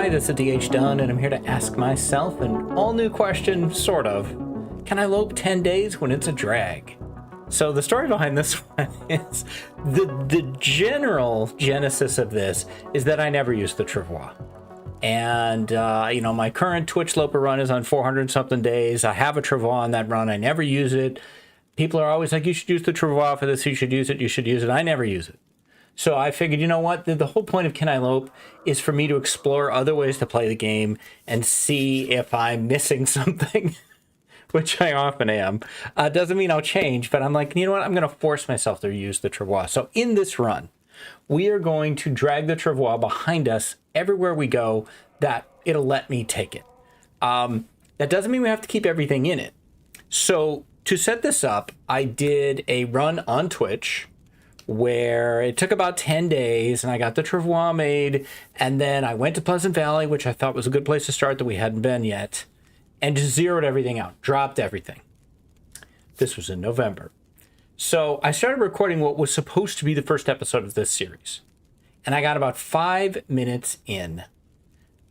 Hi, this is DH Dunn, and I'm here to ask myself an all-new question, sort of. Can I lope 10 days when it's a drag? So the story behind this one is, the general genesis of this is that I never use the travois. And, my current Twitch Loper run is on 400-something days. I have a travois on that run. I never use it. People are always like, you should use the travois for this. You should use it. I never use it. So I figured, you know what? The whole point of Can I Lope is for me to explore other ways to play the game and see if I'm missing something, which I often am. Doesn't mean I'll change, but I'm like, you know what? I'm going to force myself to use the travois. So in this run, we are going to drag the travois behind us everywhere we go that it'll let me take it. That doesn't mean we have to keep everything in it. So to set this up, I did a run on Twitch where it took about 10 days and I got the travois made, and then I went to Pleasant Valley, which I thought was a good place to start that we hadn't been yet, and just zeroed everything out, dropped everything. This was in November. So I started recording what was supposed to be the first episode of this series, and I got about 5 minutes in.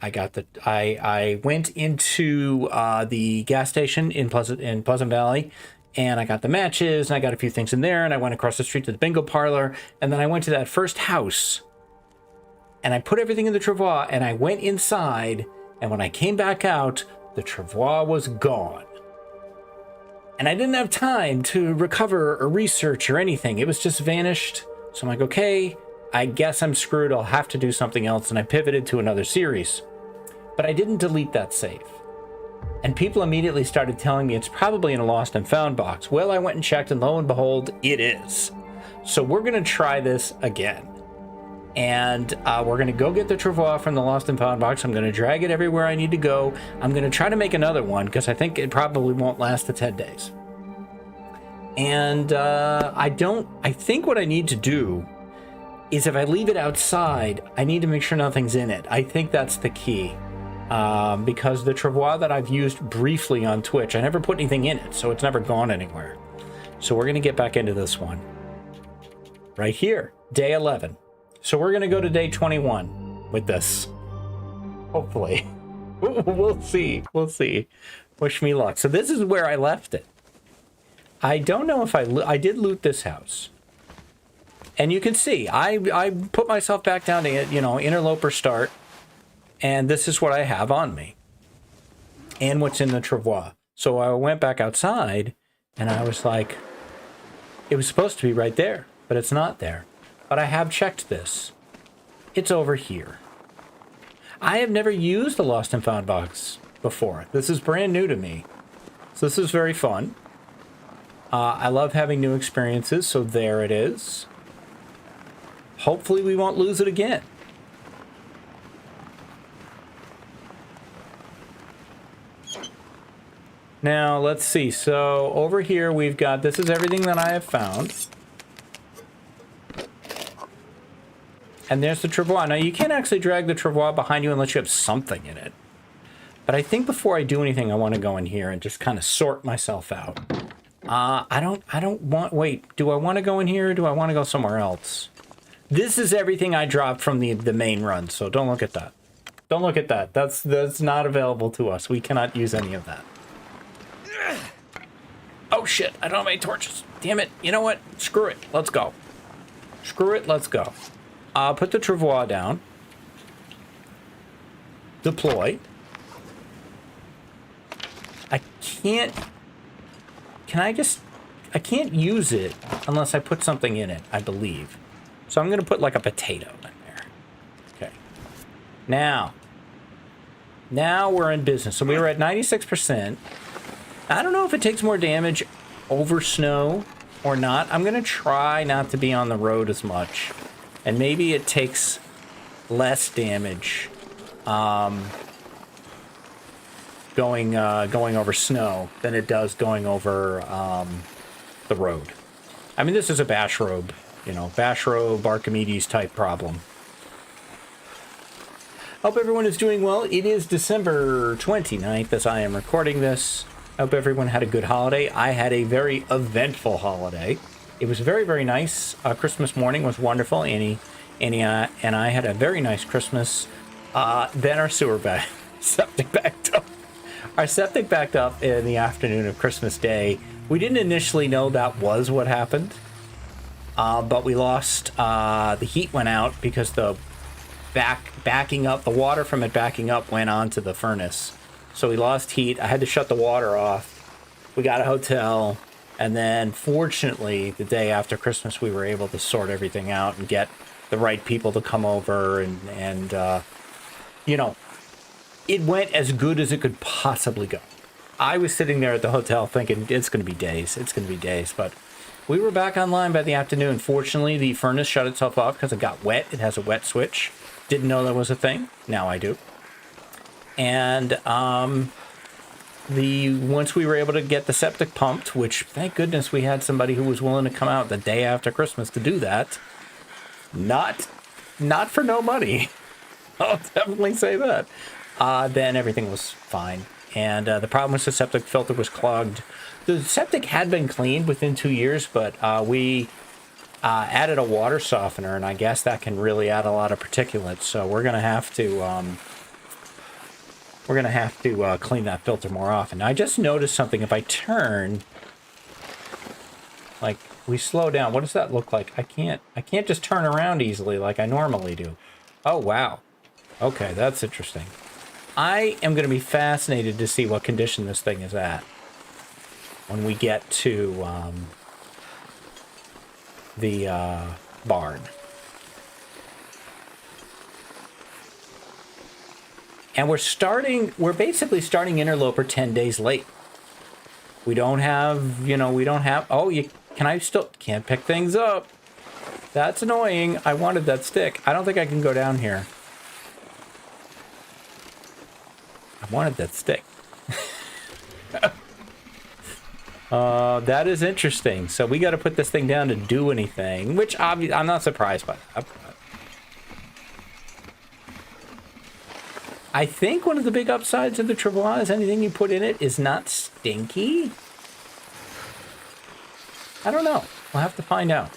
I went into the gas station in Pleasant Valley, and I got the matches, and I got a few things in there, and I went across the street to the bingo parlor, and then I went to that first house, and I put everything in the travois, and I went inside, and when I came back out, the travois was gone. And I didn't have time to recover or research or anything. It was just vanished. So I'm like, okay, I guess I'm screwed. I'll have to do something else, and I pivoted to another series. But I didn't delete that save. And people immediately started telling me it's probably in a lost and found box. Well, I went and checked, and lo and behold, it is. So we're going to try this again. And we're going to go get the travois from the lost and found box. I'm going to drag it everywhere I need to go. I'm going to try to make another one because I think it probably won't last the 10 days. And I think what I need to do is if I leave it outside, I need to make sure nothing's in it. I think that's the key. Because the travois that I've used briefly on Twitch, I never put anything in it, so it's never gone anywhere. So we're going to get back into this one. Right here, day 11. So we're going to go to day 21 with this. Hopefully. We'll see. We'll see. Wish me luck. So this is where I left it. I don't know if I did loot this house. And you can see, I put myself back down to, interloper start. And this is what I have on me. And what's in the travois. So I went back outside, and I was like, it was supposed to be right there, but it's not there. But I have checked this. It's over here. I have never used the Lost and Found box before. This is brand new to me. So this is very fun. I love having new experiences, so there it is. Hopefully we won't lose it again. Now, let's see. So, over here we've got, this is everything that I have found. And there's the travois. Now, you can't actually drag the travois behind you unless you have something in it. But I think before I do anything, I want to go in here and just kind of sort myself out. I don't want, wait, do I want to go in here or do I want to go somewhere else? This is everything I dropped from the main run, so don't look at that. Don't look at that. That's not available to us. We cannot use any of that. Oh shit, I don't have any torches. Damn it. You know what? Screw it. Let's go. Screw it. Let's go. Put the travois down. Deploy. I can't use it unless I put something in it, I believe. So I'm going to put like a potato in there. Okay. Now we're in business. So we were at 96%. I don't know if it takes more damage over snow or not. I'm going to try not to be on the road as much. And maybe it takes less damage going over snow than it does going over the road. I mean, this is a bash robe, bash robe, Archimedes type problem. Hope everyone is doing well. It is December 29th as I am recording this. I hope everyone had a good holiday. I had a very eventful holiday. It was very, very nice. Christmas morning was wonderful. Annie and I had a very nice Christmas. Then our septic backed up. Our septic backed up in the afternoon of Christmas Day. We didn't initially know that was what happened, but we lost, the heat went out because the backing up, the water from it backing up went onto the furnace. So we lost heat. I had to shut the water off. We got a hotel, and then fortunately, the day after Christmas, we were able to sort everything out and get the right people to come over, and you know, it went as good as it could possibly go. I was sitting there at the hotel thinking, it's going to be days. It's going to be days. But we were back online by the afternoon. Fortunately, the furnace shut itself off because it got wet. It has a wet switch. Didn't know that was a thing. Now I do. And once we were able to get the septic pumped, which thank goodness we had somebody who was willing to come out the day after Christmas to do that. Not for no money. I'll definitely say that. Then everything was fine. And the problem was the septic filter was clogged. The septic had been cleaned within 2 years, but we added a water softener, and I guess that can really add a lot of particulates. So we're gonna have to clean that filter more often. Now, I just noticed something. If I turn, like we slow down, what does that look like? I can't just turn around easily like I normally do. Oh wow. Okay, that's interesting. I am going to be fascinated to see what condition this thing is at when we get to the barn. And we're basically starting Interloper 10 days late. We don't have, I still can't pick things up. That's annoying. I wanted that stick. I don't think I can go down here. I wanted that stick. That is interesting. So we got to put this thing down to do anything, which obviously I'm not surprised by that. I think one of the big upsides of the Travois is anything you put in it is not stinky. I don't know. We'll have to find out.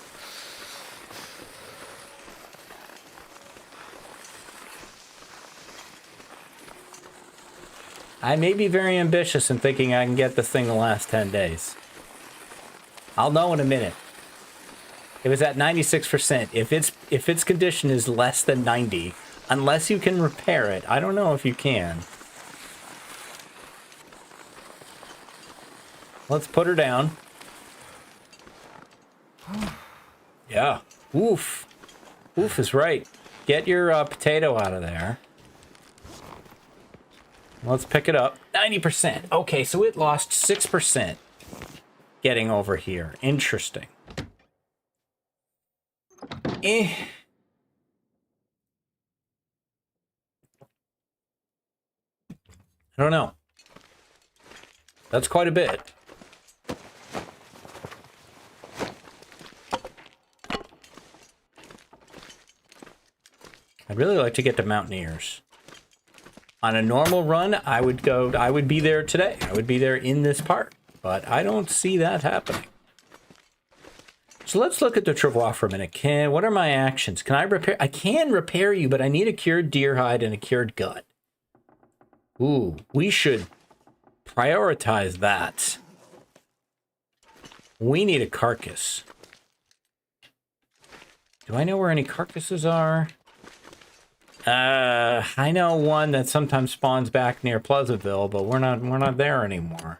I may be very ambitious in thinking I can get this thing to last 10 days. I'll know in a minute. It was at 96%. If its condition is less than 90, unless you can repair it, I don't know if you can. Let's put her down. Yeah. Oof. Oof is right. Get your potato out of there. Let's pick it up. 90%. Okay, so it lost 6% getting over here. Interesting. I don't know. That's quite a bit. I'd really like to get to Mountaineers. On a normal run, I would be there today. I would be there in this part, but I don't see that happening. So let's look at the Travois for a minute. What are my actions? Can I repair? I can repair you, but I need a cured deer hide and a cured gut. Ooh, we should prioritize that. We need a carcass. Do I know where any carcasses are? I know one that sometimes spawns back near Pleasantville, but we're not there anymore.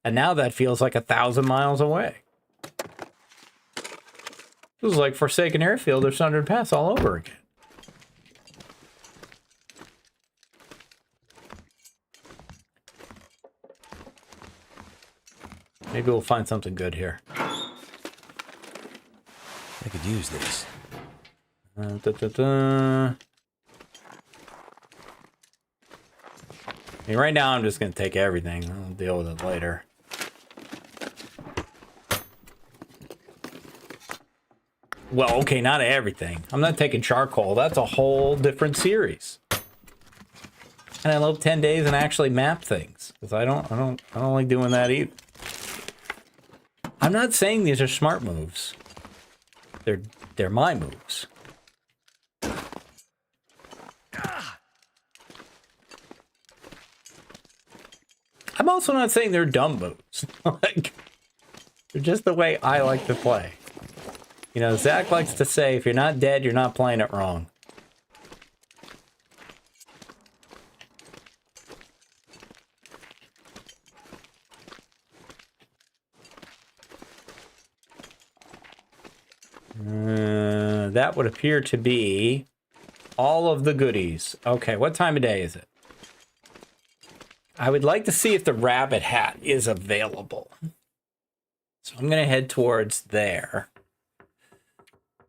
And now that feels like 1,000 miles away. This is like Forsaken Airfield or Sundered Pass all over again. Maybe we'll find something good here. I could use this. I mean, right now I'm just going to take everything. I'll deal with it later. Well, okay, not everything. I'm not taking charcoal. That's a whole different series. And I love 10 days and actually map things, because I don't like doing that either. I'm not saying these are smart moves. They're my moves. I'm also not saying they're dumb moves. Like, they're just the way I like to play. You know, Zach likes to say, if you're not dead, you're not playing it wrong. That would appear to be all of the goodies. Okay, what time of day is it? I would like to see if the rabbit hat is available. So I'm going to head towards there.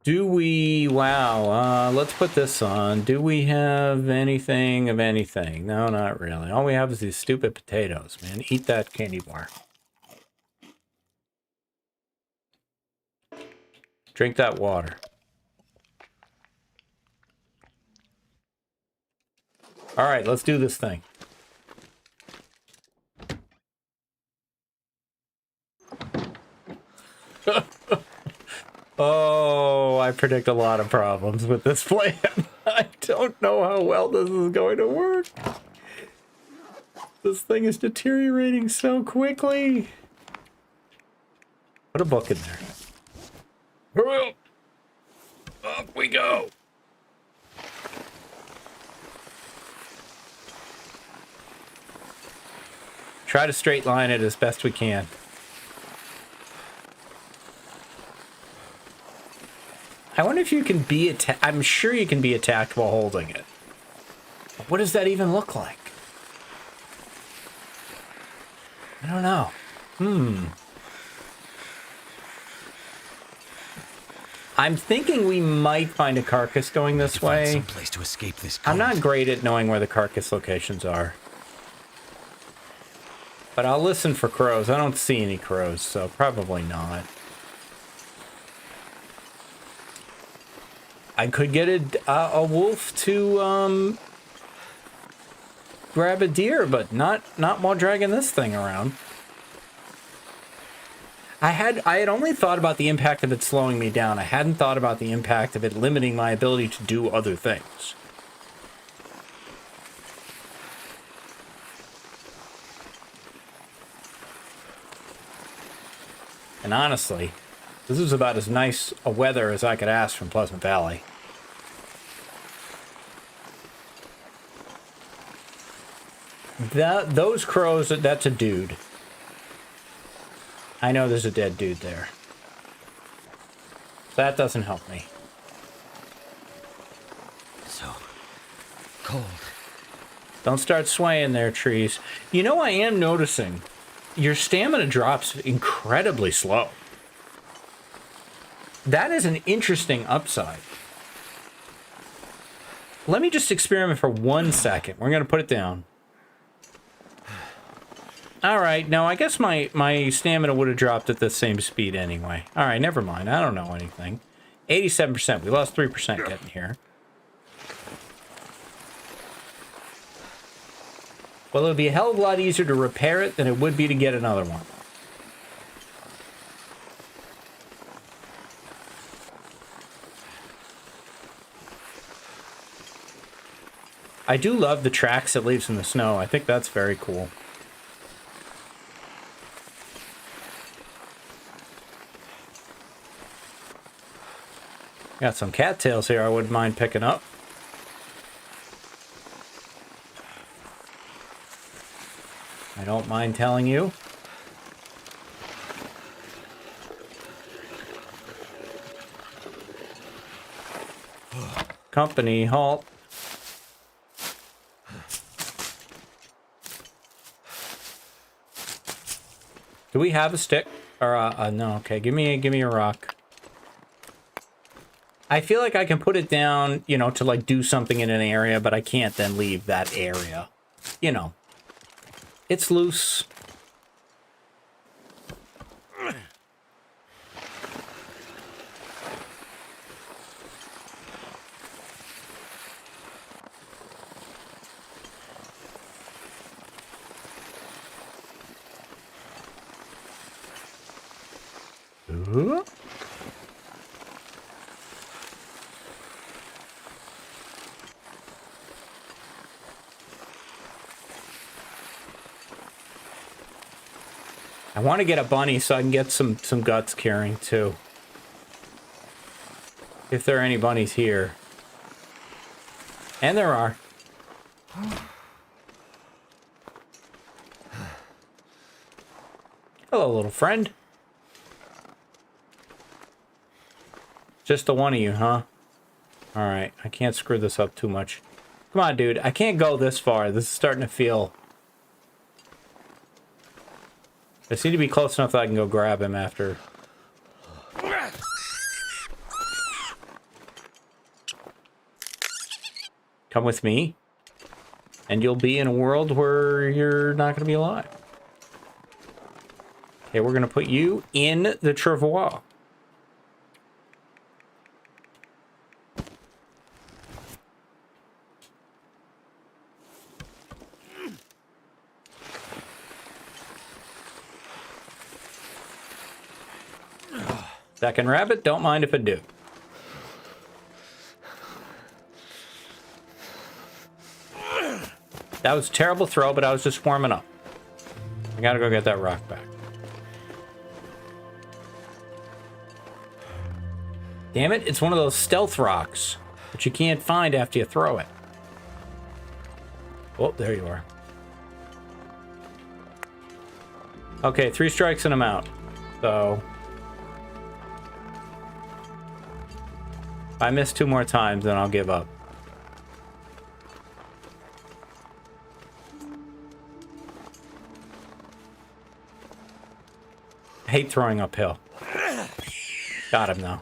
Do we... Wow, let's put this on. Do we have anything of anything? No, not really. All we have is these stupid potatoes, man. Eat that candy bar. Drink that water. All right, let's do this thing. Oh, I predict a lot of problems with this plan. I don't know how well this is going to work. This thing is deteriorating so quickly. Put a book in there. Hurry up! Up we go! Try to straight line it as best we can. I wonder if you can be attacked. I'm sure you can be attacked while holding it. What does that even look like? I don't know. I'm thinking we might find a carcass going this way. Some place to escape this. I'm not great at knowing where the carcass locations are. But I'll listen for crows. I don't see any crows, so probably not. I could get a wolf to grab a deer, but not while dragging this thing around. I had only thought about the impact of it slowing me down. I hadn't thought about the impact of it limiting my ability to do other things. And honestly, this is about as nice a weather as I could ask from Pleasant Valley. Those crows, that's a dude. I know there's a dead dude there. That doesn't help me. So cold. Don't start swaying there, trees. You know, I am noticing your stamina drops incredibly slow. That is an interesting upside. Let me just experiment for 1 second. We're going to put it down. All right, no, I guess my stamina would have dropped at the same speed anyway. All right, never mind. I don't know anything. 87%. We lost 3% getting here. Well, it would be a hell of a lot easier to repair it than it would be to get another one. I do love the tracks it leaves in the snow. I think that's very cool. Got some cattails here I wouldn't mind picking up. I don't mind telling you. Company, halt. Do we have a stick? Or, no, okay, give me a rock. I feel like I can put it down, you know, to like do something in an area, but I can't then leave that area. You know. It's loose. Ooh. I want to get a bunny so I can get some guts curing too. If there are any bunnies here. And there are. Hello, little friend. Just the one of you, huh? Alright, I can't screw this up too much. Come on, dude. I can't go this far. This is starting to feel... I seem to be close enough that I can go grab him after. Come with me, and you'll be in a world where you're not going to be alive. Okay, we're going to put you in the travois. Second rabbit, don't mind if I do. That was a terrible throw, but I was just warming up. I gotta go get that rock back. Damn it, it's one of those stealth rocks that you can't find after you throw it. Oh, there you are. Okay, 3 strikes and I'm out. So... if I miss 2 more times, then I'll give up. I hate throwing uphill. Got him now.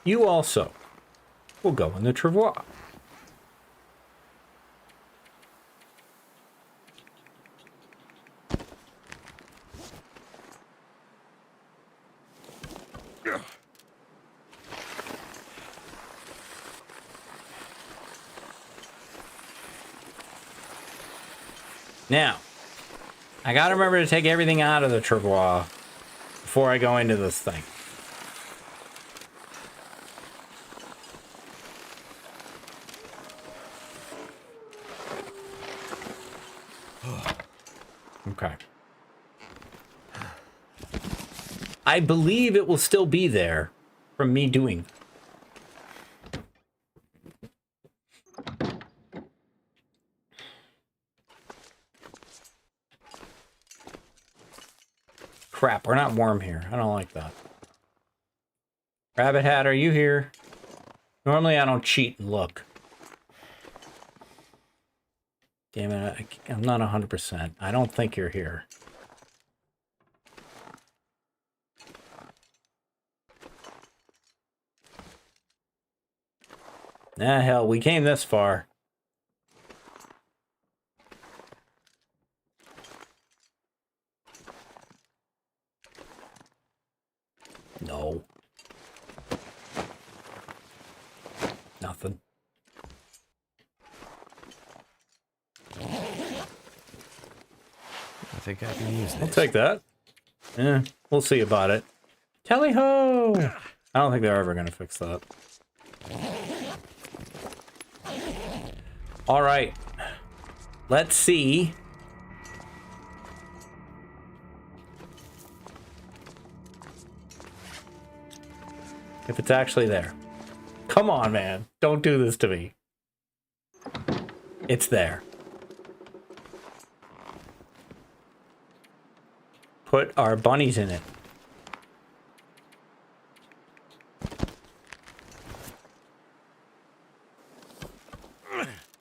You also will go in the travois. Now, I gotta remember to take everything out of the travois before I go into this thing. Okay. I believe it will still be there from me doing. Crap, we're not warm here. I don't like that. Rabbit Hat, are you here? Normally I don't cheat and look. Damn it, I'm not 100%. I don't think you're here. Ah, hell, we came this far. No. Nothing. I think I can use this. I'll take that. Yeah, we'll see about it. Tally-ho! I don't think they're ever going to fix that. All right. Let's see. If it's actually there. Come on, man. Don't do this to me. It's there. Put our bunnies in it.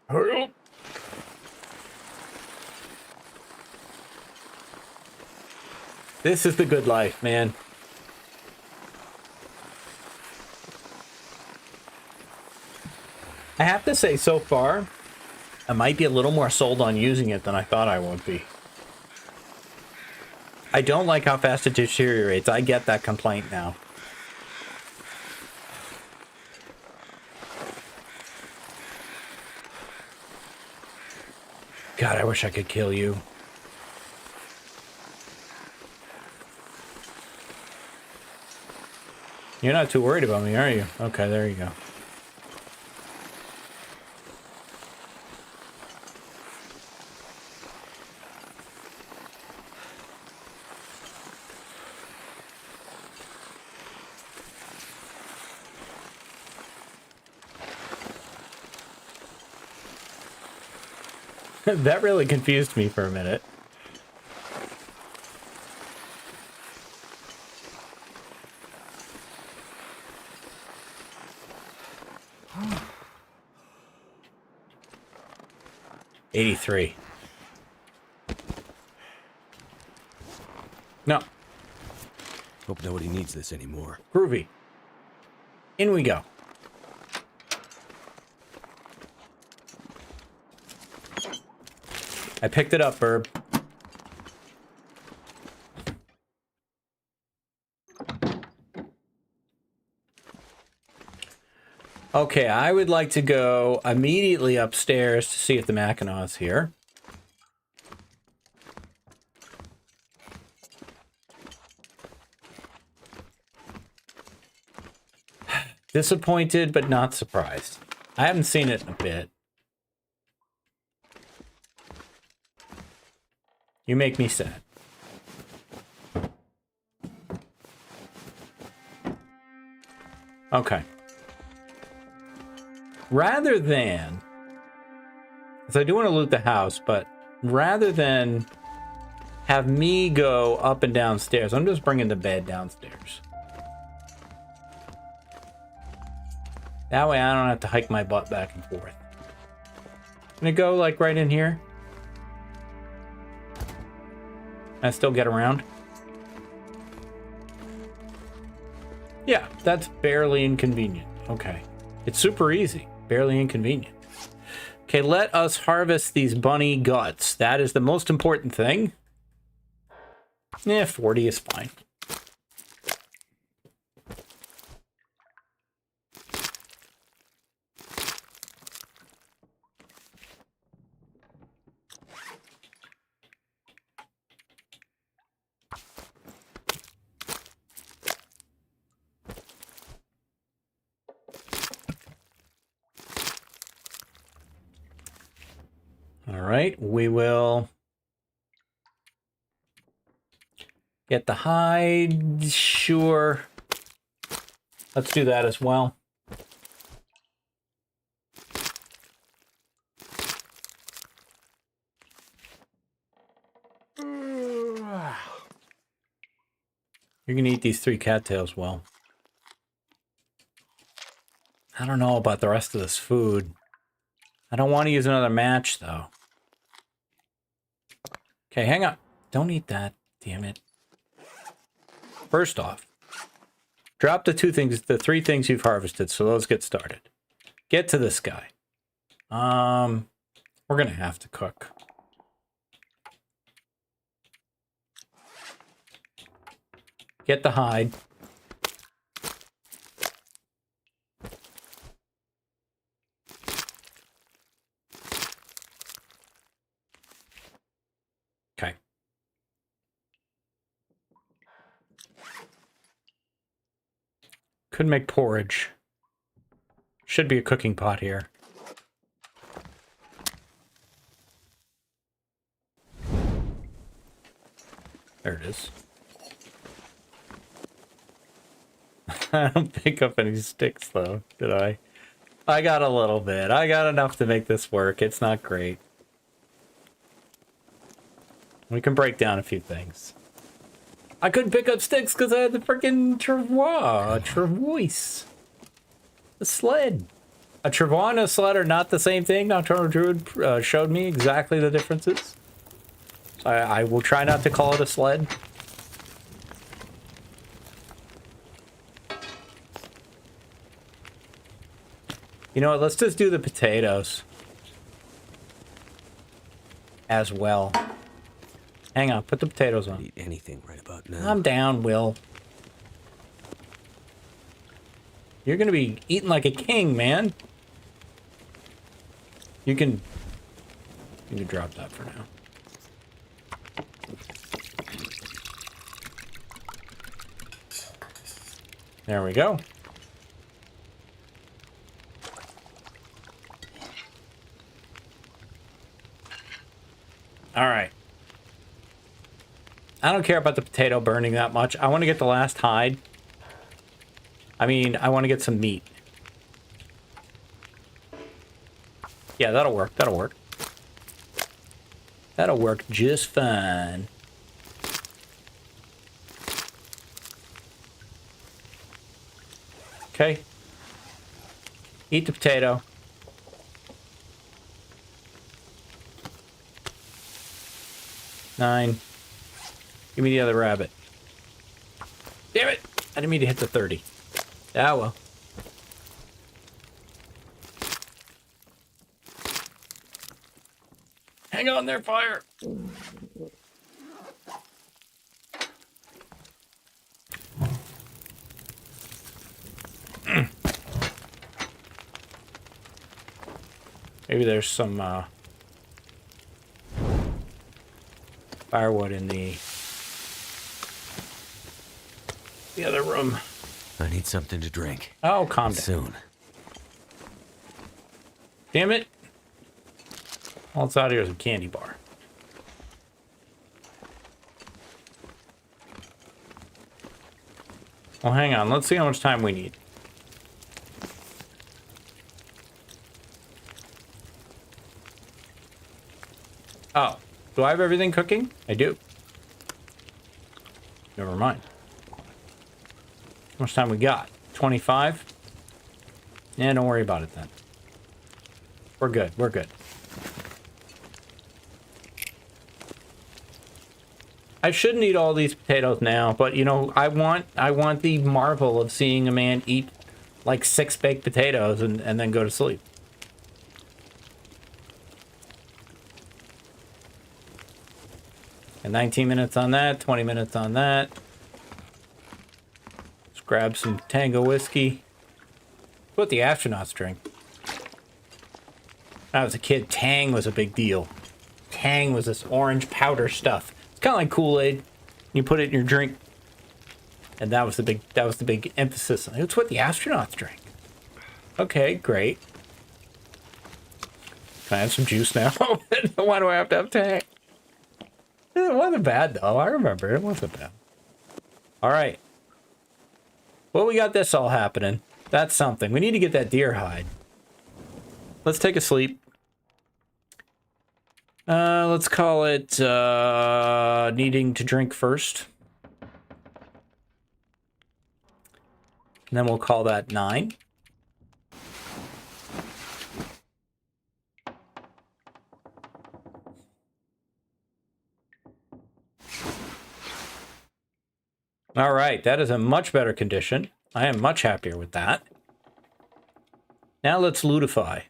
Hurry up. This is the good life, man. I have to say, so far, I might be a little more sold on using it than I thought I would be. I don't like how fast it deteriorates. I get that complaint now. God, I wish I could kill you. You're not too worried about me, are you? Okay, there you go. That really confused me for a minute. $83. No. Hope nobody needs this anymore. Groovy. In we go. I picked it up, Burb. Okay, I would like to go immediately upstairs to see if the Mackinaw's here. Disappointed, but not surprised. I haven't seen it in a bit. You make me sad. Okay. Rather than... because I do want to loot the house, but rather than have me go up and downstairs, I'm just bringing the bed downstairs. That way I don't have to hike my butt back and forth. Can it go, like, right in here? I still get around? Yeah, that's barely inconvenient. Okay. It's super easy. Barely inconvenient. Okay, let us harvest these bunny guts. That is the most important thing. 40 is fine. Alright, we will get the hide. Sure. Let's do that as well. You're gonna eat these 3 cattails well. I don't know about the rest of this food. I don't want to use another match, though. Okay, hang on. Don't eat that. Damn it. First off, drop the 3 things you've harvested, so those get started. Get to this guy. We're gonna have to cook. Get the hide. Okay. Could make porridge. Should be a cooking pot here. There it is. I don't pick up any sticks, though, did I? I got a little bit. I got enough to make this work. It's not great. We can break down a few things. I couldn't pick up sticks because I had the freaking travois. The sled. A travois and a sled are not the same thing. Nocturnal Druid showed me exactly the differences. I will try not to call it a sled. You know what? Let's just do the potatoes as well. Hang on, put the potatoes on. Eat anything right about now. I'm down, Will. You're gonna be eating like a king, man. You can drop that for now. There we go. All right. I don't care about the potato burning that much. I want to get the last hide. I mean, I want to get some meat. Yeah, that'll work. That'll work. That'll work just fine. Okay. Eat the potato. Nine. Give me the other rabbit. Damn it! I didn't mean to hit the 30. Ah, well. Hang on there, fire! Maybe there's some firewood in the other room. I need something to drink. Oh, calm down. Soon. Damn it. All it's out here is a candy bar. Well, hang on. Let's see how much time we need. Oh, do I have everything cooking? I do. Never mind. How much time we got? 25? Yeah, don't worry about it then. We're good. We're good. I shouldn't eat all these potatoes now, but you know, I want the marvel of seeing a man eat like 6 baked potatoes and then go to sleep. And 19 minutes on that, 20 minutes on that. Let's grab some Tango whiskey. What the astronauts drink. When I was a kid, Tang was a big deal. Tang was this orange powder stuff. It's kind of like Kool-Aid. You put it in your drink, and that was the big emphasis. It's what the astronauts drink. Okay, great. Can I have some juice now? Why do I have to have Tang? It wasn't bad though. I remember it wasn't bad. All right. Well, we got this all happening. That's something. We need to get that deer hide. Let's take a sleep. Let's call it needing to drink first. And then we'll call that 9. All right, that is a much better condition. I am much happier with that. Now let's lootify.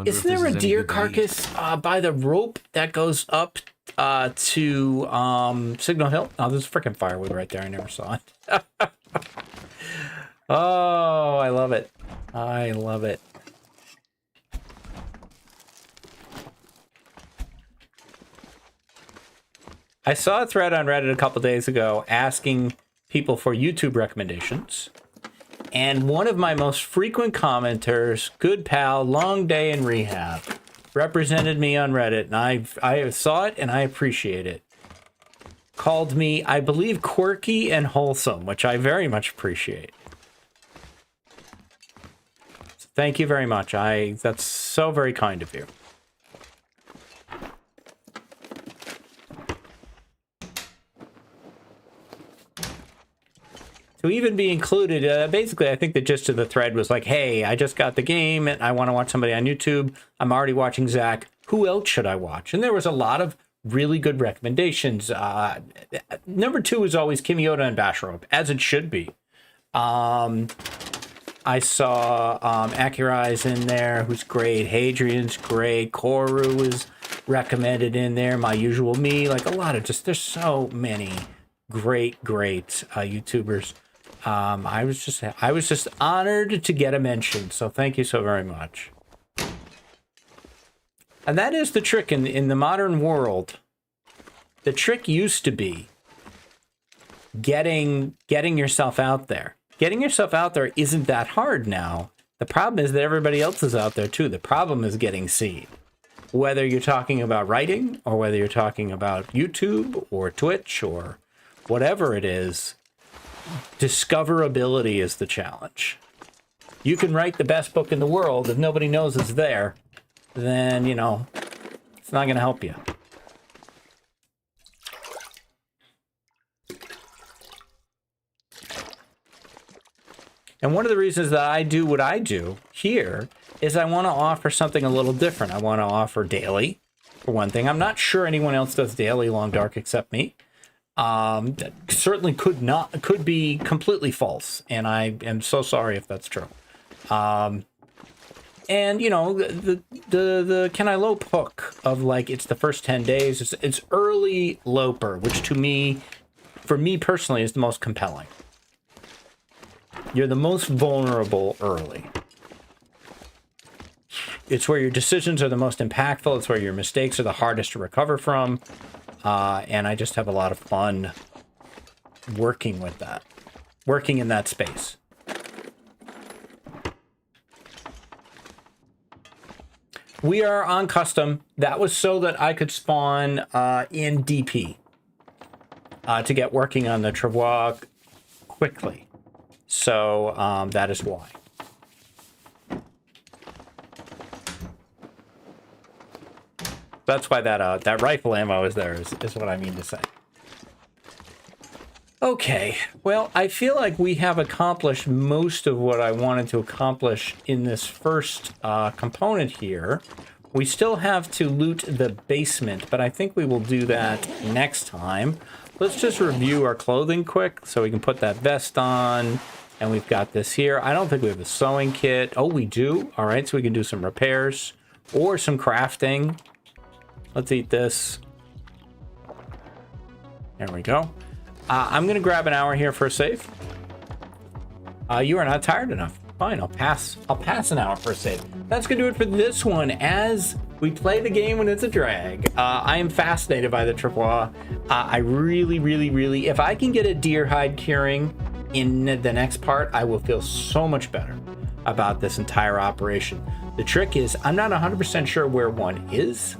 Isn't there a deer carcass by the rope that goes up to Signal Hill? Oh, there's freaking firewood right there. I never saw it. Oh, I love it. I love it. I saw a thread on Reddit a couple days ago asking people for YouTube recommendations. And one of my most frequent commenters, good pal, long day in rehab, represented me on Reddit, and I saw it and I appreciate it. Called me, I believe, quirky and wholesome, which I very much appreciate. So thank you very much. That's so very kind of you. To even be included, basically, I think the gist of the thread was like, hey, I just got the game and I want to watch somebody on YouTube. I'm already watching Zach. Who else should I watch? And there was a lot of really good recommendations. Number 2 is always Kimioda and Basharope, as it should be. I saw Akurai's in there, who's great. Hadrian's great. Koru was recommended in there. My Usual Me. Like a lot of there's so many great YouTubers. I was just honored to get a mention, so thank you so very much. And that is the trick in the modern world. The trick used to be getting yourself out there. Getting yourself out there isn't that hard now. The problem is that everybody else is out there too. The problem is getting seen. Whether you're talking about writing or whether you're talking about YouTube or Twitch or whatever it is, discoverability is the challenge. You can write the best book in the world. If nobody knows it's there, then, you know, it's not going to help you. And one of the reasons that I do what I do here is I want to offer something a little different. I want to offer daily, for one thing. I'm not sure anyone else does daily Long Dark except me. That certainly could be completely false, and I am so sorry if that's true. And you know, the Can I Lope hook of like it's the first 10 days. It's early Loper, which to me, for me personally, is the most compelling. You're the most vulnerable early. It's where your decisions are the most impactful. It's where your mistakes are the hardest to recover from. And I just have a lot of fun working with that, working in that space. We are on custom. That was so that I could spawn in DP to get working on the Travois quickly. So that is why. That's why that rifle ammo is there, is what I mean to say. Okay, well, I feel like we have accomplished most of what I wanted to accomplish in this first component here. We still have to loot the basement, but I think we will do that next time. Let's just review our clothing quick so we can put that vest on. And we've got this here. I don't think we have a sewing kit. Oh, we do. All right, so we can do some repairs or some crafting. Let's eat this. There we go. I'm going to grab an hour here for a save. You are not tired enough. Fine, I'll pass an hour for a save. That's going to do it for this one as we play the game when it's a drag. I am fascinated by the Travois. I really, if I can get a deer hide curing in the next part, I will feel so much better about this entire operation. The trick is I'm not 100% sure where one is,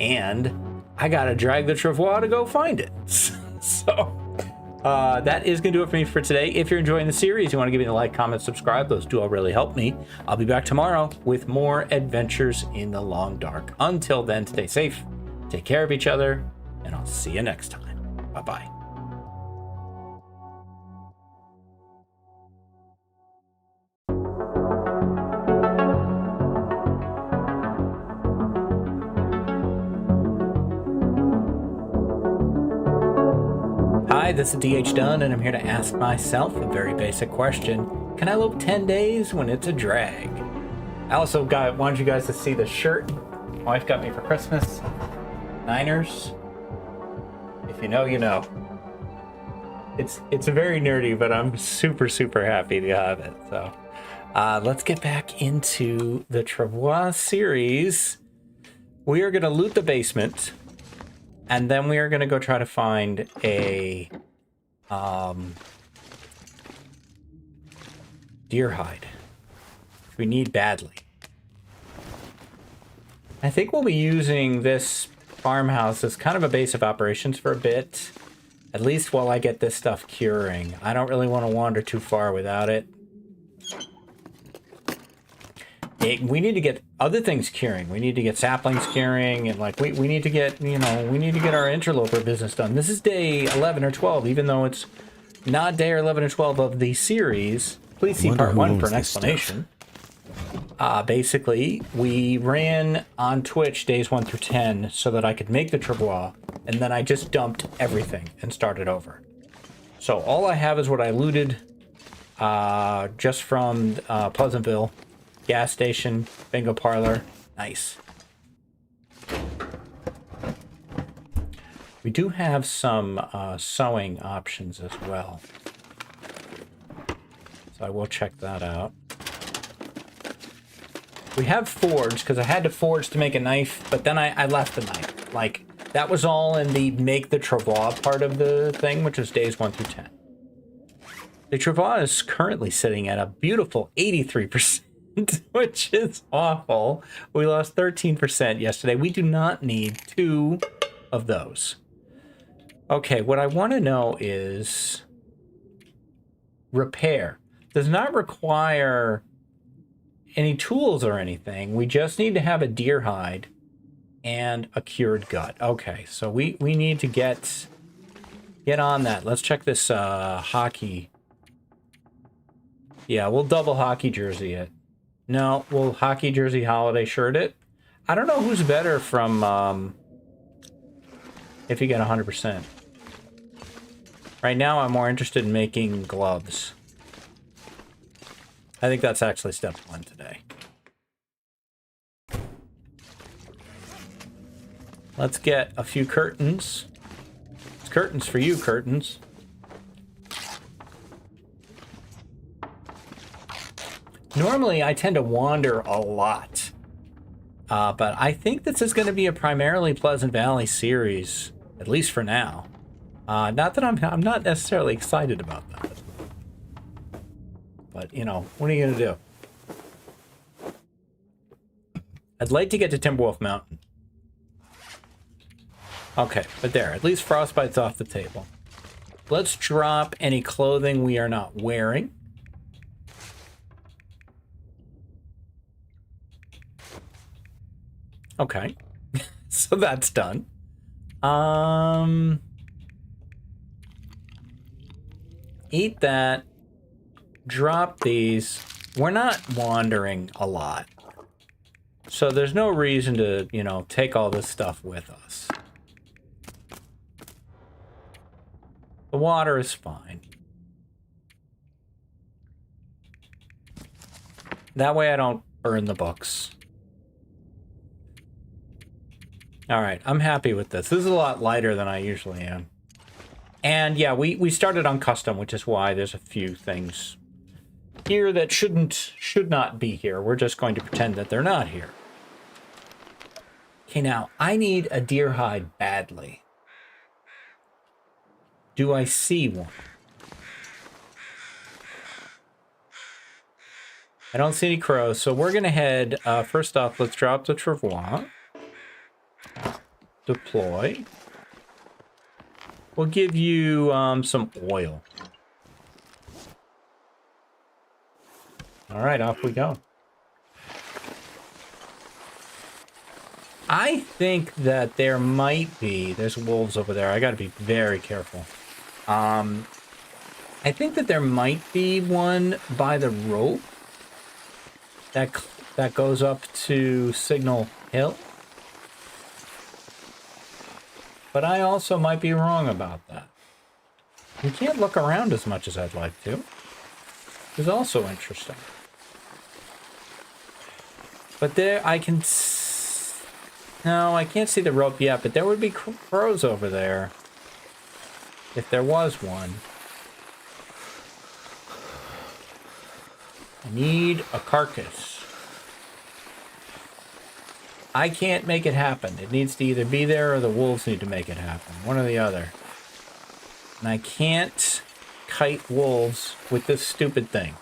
and I gotta drag the Travois to go find it. So that is gonna do it for me for today. If you're enjoying the series, you want to give me a like, comment, subscribe. Those do all really help me. I'll be back tomorrow with more adventures in the Long Dark. Until then, stay safe, take care of each other, and I'll see you next time. Bye-bye. Hi, this is DH Dunn, and I'm here to ask myself a very basic question. Can I lope 10 days when it's a drag? I also wanted you guys to see the shirt my wife got me for Christmas. Niners. If you know, you know. It's very nerdy, but I'm super happy to have it. So let's get back into the Travois series. We are going to loot the basement. And then we are going to go try to find a deer hide. We need badly. I think we'll be using this farmhouse as kind of a base of operations for a bit. At least while I get this stuff curing. I don't really want to wander too far without it. We need to get other things curing. We need to get saplings curing, and like we need to get, you know, we need to get our interloper business done. This is day 11 or 12, even though it's not day 11 or 12 of the series. Please see part 1 for an explanation. Basically, we ran on Twitch days 1 through 10 so that I could make the Travois, and then I just dumped everything and started over. So all I have is what I looted just from Pleasantville. Gas station, bingo parlor, nice. We do have some sewing options as well. So I will check that out. We have forged, because I had to forge to make a knife, but then I left the knife. Like, that was all in the make the Travois part of the thing, which is days 1 through 10. The Travois is currently sitting at a beautiful 83%. which is awful. We lost 13% yesterday. We do not need 2 of those. Okay, what I want to know is repair. Does not require any tools or anything. We just need to have a deer hide and a cured gut. Okay, so we need to get on that. Let's check this hockey. Yeah, we'll double hockey jersey it. No, we'll hockey jersey holiday shirt it. I don't know who's better from if you get 100%. Right now, I'm more interested in making gloves. I think that's actually step 1 today. Let's get a few curtains. It's curtains for you, curtains. Normally, I tend to wander a lot. But I think this is going to be a primarily Pleasant Valley series, at least for now. Not that I'm not necessarily excited about that. But, you know, what are you going to do? I'd like to get to Timberwolf Mountain. Okay, but there, at least Frostbite's off the table. Let's drop any clothing we are not wearing. Okay, so that's done. Eat that. Drop these. We're not wandering a lot. So there's no reason to, you know, take all this stuff with us. The water is fine. That way I don't burn the books. All right, I'm happy with this. This is a lot lighter than I usually am. And yeah, we started on custom, which is why there's a few things here that should not be here. We're just going to pretend that they're not here. Okay, now I need a deer hide badly. Do I see one? I don't see any crows, so we're gonna head, first off, let's drop the travois. Deploy. We'll give you some oil. All right, off we go. I think that there might be, there's wolves over there. I got to be very careful. I think that there might be one by the rope that goes up to Signal Hill. But I also might be wrong about that. We can't look around as much as I'd like to. It's also interesting. But there, I can... No, I can't see the rope yet, but there would be crows over there. If there was one. I need a carcass. I can't make it happen. It needs to either be there or the wolves need to make it happen. One or the other. And I can't kite wolves with this stupid thing.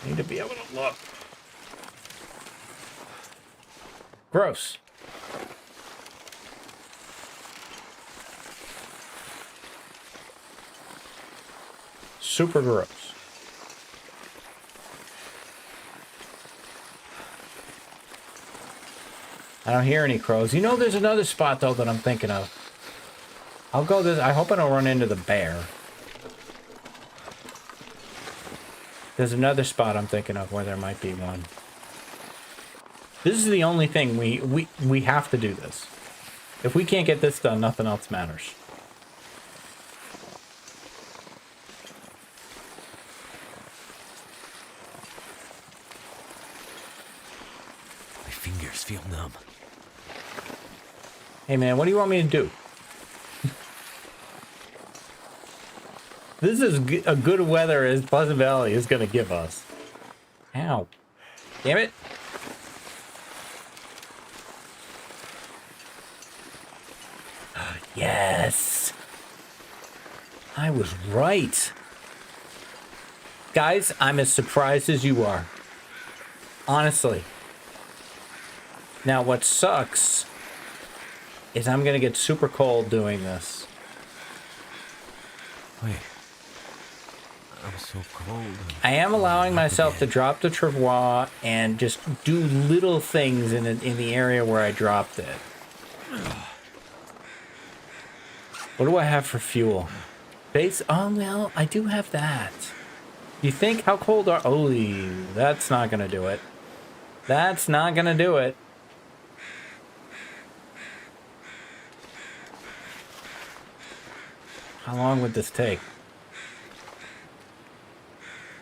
I need to be able to look. Gross. Super gross. I don't hear any crows. You know, there's another spot, though, that I'm thinking of. I'll go this. I hope I don't run into the bear. There's another spot I'm thinking of where there might be one. This is the only thing we have to do this. If we can't get this done, nothing else matters. My fingers feel numb. Hey man, what do you want me to do? This is a good weather as Pleasant Valley is going to give us. Ow. Damn it. Yes. I was right. Guys, I'm as surprised as you are. Honestly. Now, what sucks is I'm going to get super cold doing this. Wait. I'm so cold. I am allowing myself to drop the travois and just do little things in the area where I dropped it. What do I have for fuel? Base? Oh, well, I do have that. You think? How cold are... Oh, that's not going to do it. That's not going to do it. How long would this take?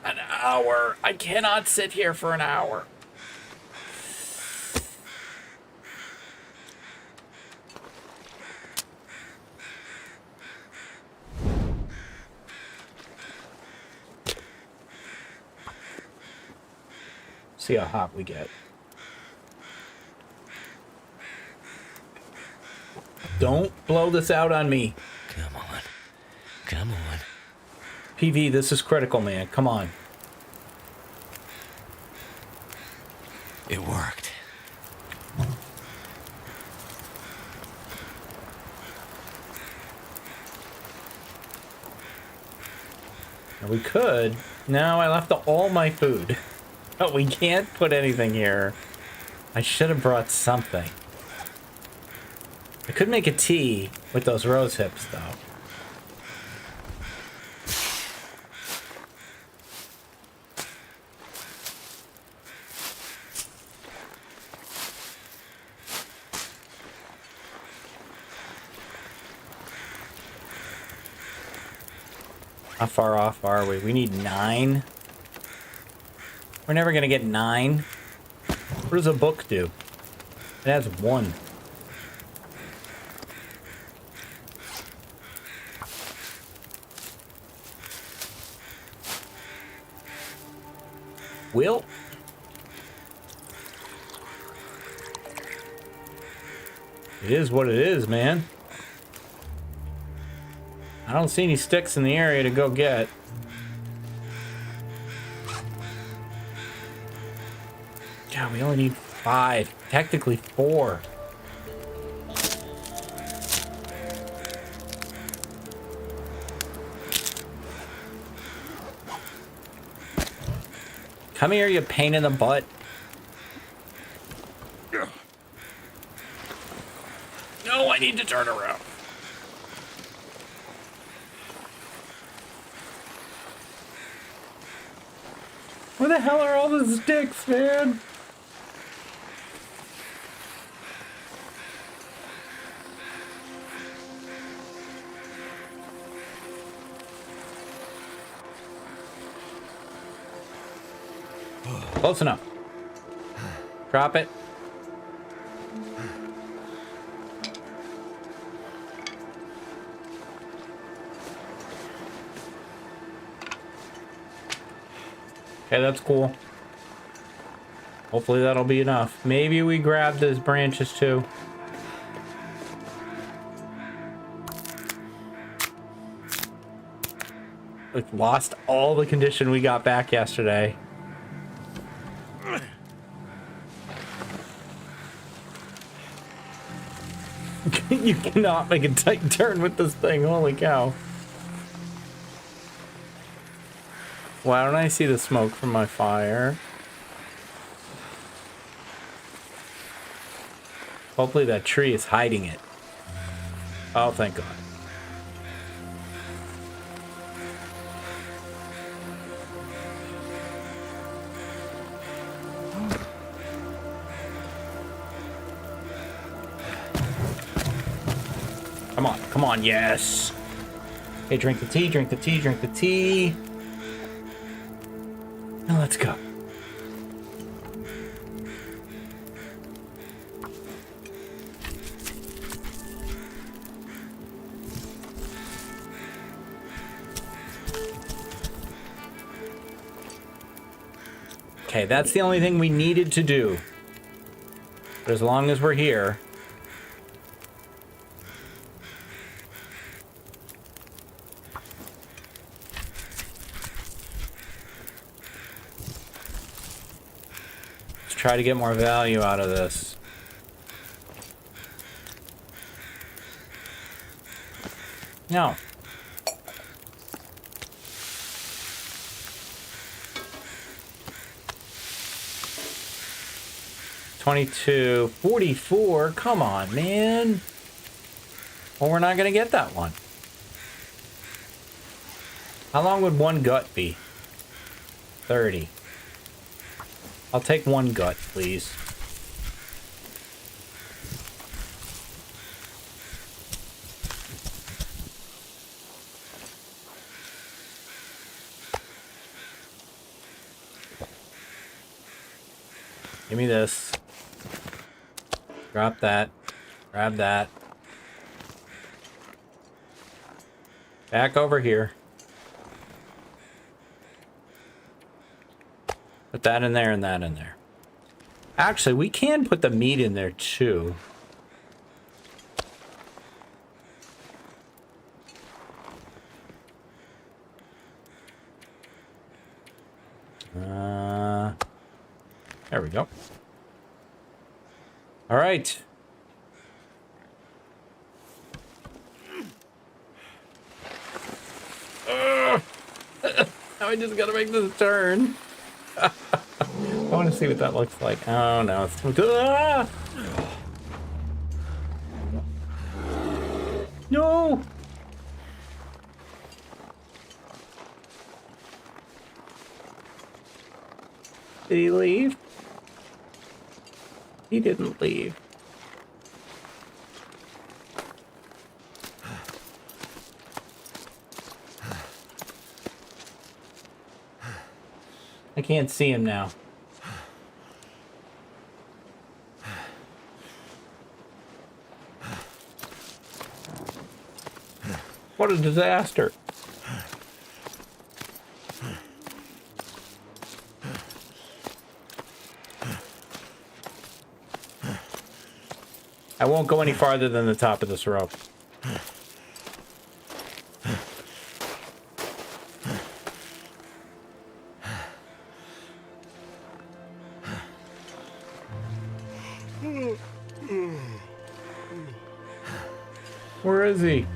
An hour. I cannot sit here for an hour. See how hot we get. Don't blow this out on me. Come on. Come on. PV, this is critical, man. Come on. It worked. Now we could. No, I left all my food. But we can't put anything here. I should have brought something. I could make a tea with those rose hips, though. How far off are we? We need 9. We're never gonna get 9. What does a book do? It has 1. Will? It is what it is, man. I don't see any sticks in the area to go get. God, we only need 5. Technically 4. Come here, you pain in the butt. No, I need to turn around. Where the hell are all the sticks, man? Close enough. Drop it. Okay, that's cool. Hopefully that'll be enough. Maybe we grab those branches too. We've lost all the condition we got back yesterday. You cannot make a tight turn with this thing. Holy cow. Why don't I see the smoke from my fire? Hopefully that tree is hiding it. Oh, thank God. Come on, yes. Okay, drink the tea, drink the tea, drink the tea. Now let's go. Okay, that's the only thing we needed to do. But as long as we're here... try to get more value out of this. No. $22, $44. Come on, man. Well, we're not gonna get that one. How long would one gut be? 30. I'll take one gut, please. Give me this. Drop that. Grab that. Back over here. Put that in there and that in there. Actually, we can put the meat in there too. There we go. All right. Now I just gotta make this turn. I want to see what that looks like. Oh no, it's no. Did he leave? He didn't leave. I can't see him now. What a disaster. I won't go any farther than the top of this rope. Where is he?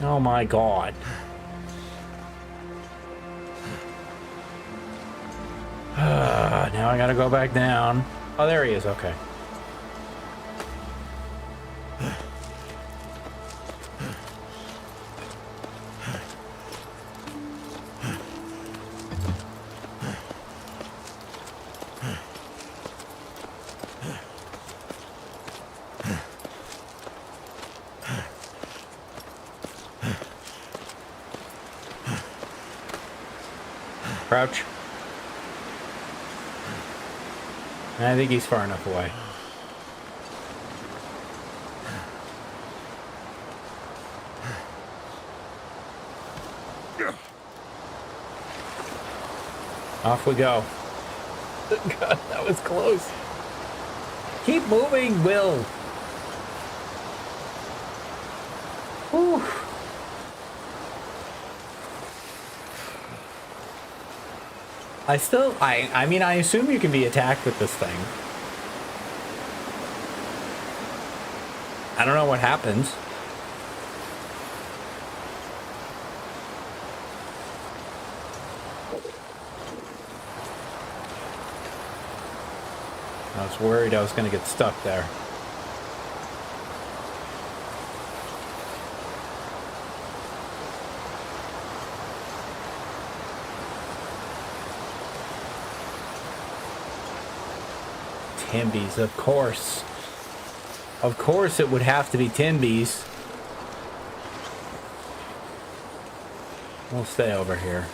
Oh my God. Now I gotta go back down. Oh, there he is. Okay. Crouch. I think he's far enough away. Off we go. God, that was close. Keep moving, Will. Whew. I mean, I assume you can be attacked with this thing. I don't know what happens. I was worried I was going to get stuck there. Timbies, of course. Of course it would have to be Timbies. We'll stay over here.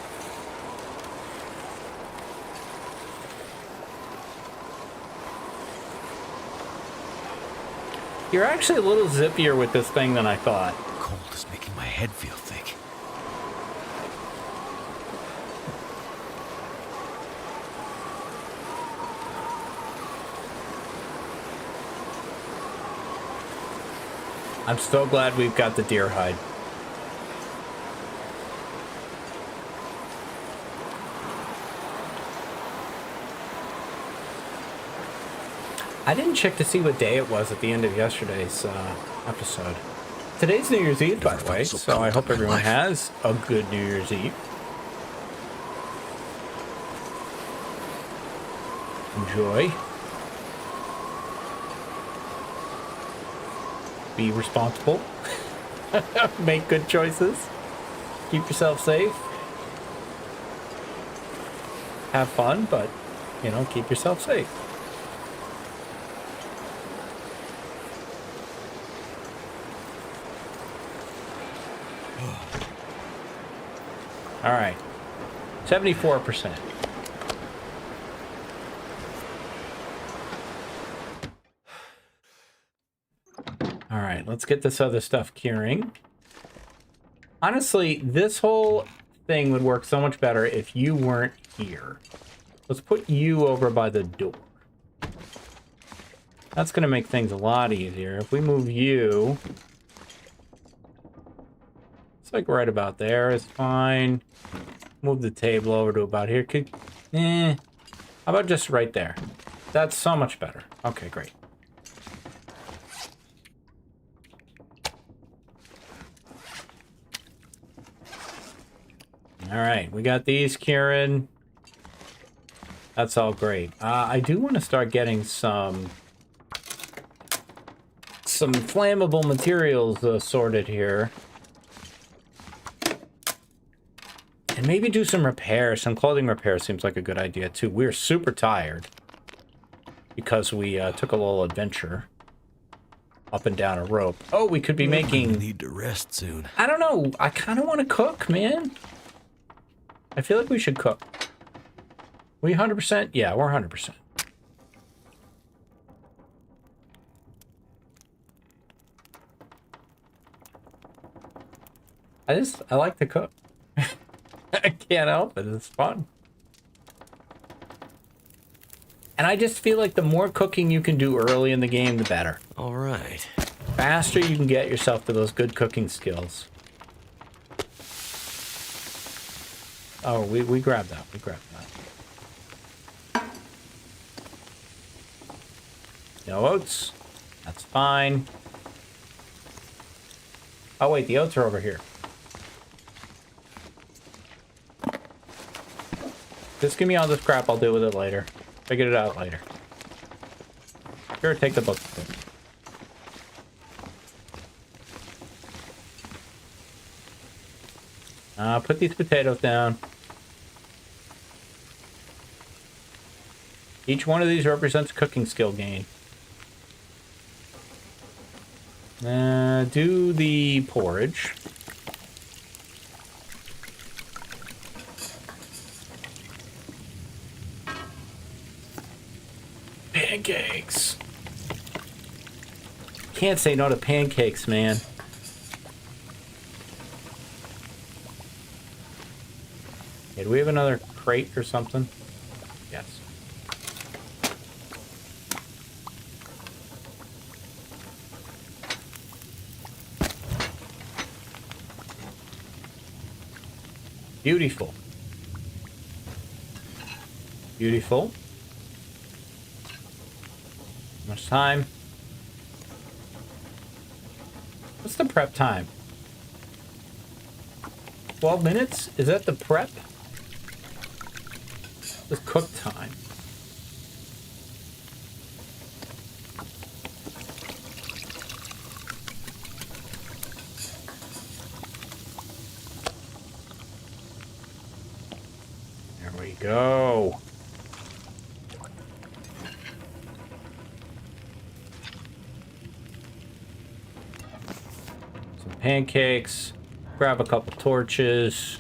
You're actually a little zippier with this thing than I thought. Cold is making my head feel thick. I'm so glad we've got the deer hide. I didn't check to see what day it was at the end of yesterday's episode. Today's New Year's Eve, by the way, so I hope everyone has a good New Year's Eve. Enjoy. Be responsible. Make good choices. Keep yourself safe. Have fun, but, you know, keep yourself safe. All right. 74%. All right, let's get this other stuff curing. Honestly, this whole thing would work so much better if you weren't here. Let's put you over by the door. That's going to make things a lot easier. If we move you, it's like right about there is fine. Move the table over to about here. How about just right there? That's so much better. Okay, great. All right, we got these curing. That's all great. I do want to start getting some flammable materials sorted here. And maybe do some repairs. Some clothing repair seems like a good idea, too. We're super tired because we took a little adventure up and down a rope. Oh, we could be making... need to rest soon. I don't know. I kind of want to cook, man. I feel like we should cook. We 100%? Yeah, we're 100%. I like to cook. I can't help it. It's fun. And I just feel like the more cooking you can do early in the game, the better. All right. Faster you can get yourself to those good cooking skills. Oh, we grabbed that. We grabbed that. No oats. That's fine. Oh, wait. The oats are over here. Just give me all this crap. I'll deal with it later. Figure it out later. Sure, take the book. Put these potatoes down. Each one of these represents cooking skill gain. Do the porridge. Pancakes. Can't say no to pancakes, man. Okay, do we have another crate or something? Yes. Beautiful. Beautiful. How much time? What's the prep time? 12 minutes? Is that the prep? The cook time. There we go. Some pancakes. Grab a couple torches.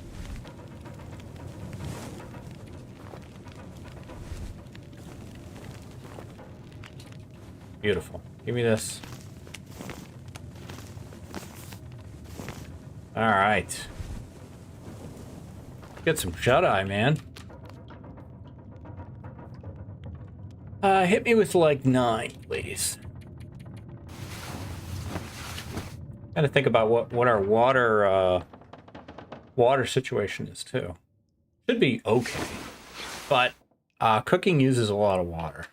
Beautiful. Give me this. All right. Get some shut-eye, man. Hit me with like 9, please. Gotta think about what our water situation is too. Should be okay, but cooking uses a lot of water.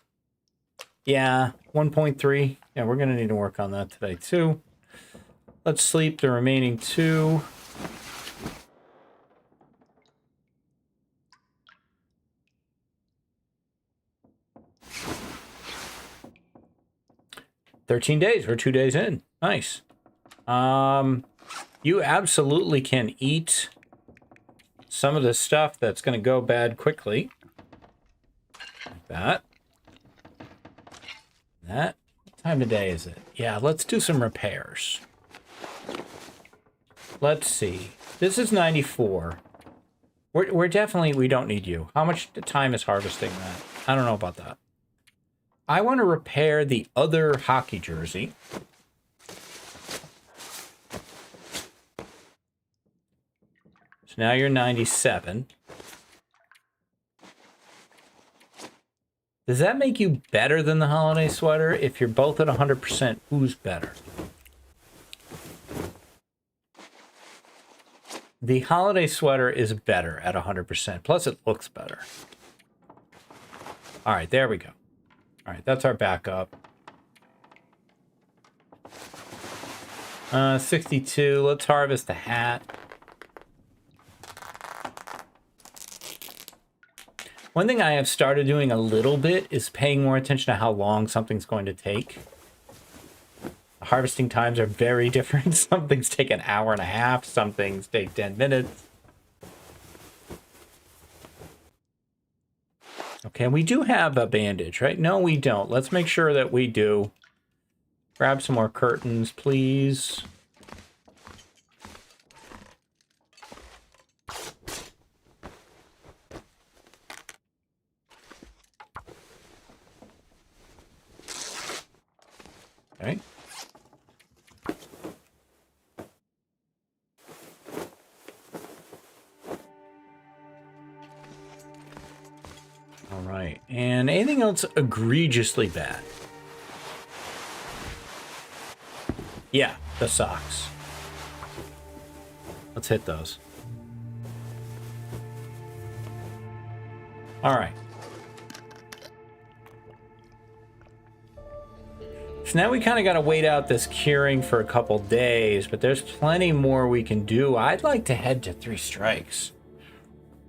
Yeah, 1.3. Yeah, we're going to need to work on that today, too. Let's sleep the remaining 2. $13. We're 2 days in. Nice. You absolutely can eat some of the stuff that's going to go bad quickly. Like that. That. What time of day is it? Yeah, let's do some repairs. Let's see. This is 94. We're definitely, we don't need you. How much time is harvesting that? I don't know about that. I want to repair the other hockey jersey. So now you're 97. Does that make you better than the holiday sweater? If you're both at 100%, who's better? The holiday sweater is better at 100%. Plus, it looks better. All right, there we go. All right, that's our backup. 62. Let's harvest the hat. One thing I have started doing a little bit is paying more attention to how long something's going to take. Harvesting times are very different. Some things take an hour and a half. Some things take 10 minutes. Okay, we do have a bandage, right? No, we don't. Let's make sure that we do. Grab some more curtains, please. Okay. All right. And anything else egregiously bad? Yeah, the socks. Let's hit those. All right. So now we kind of got to wait out this curing for a couple days, but there's plenty more we can do. I'd like to head to 3 strikes.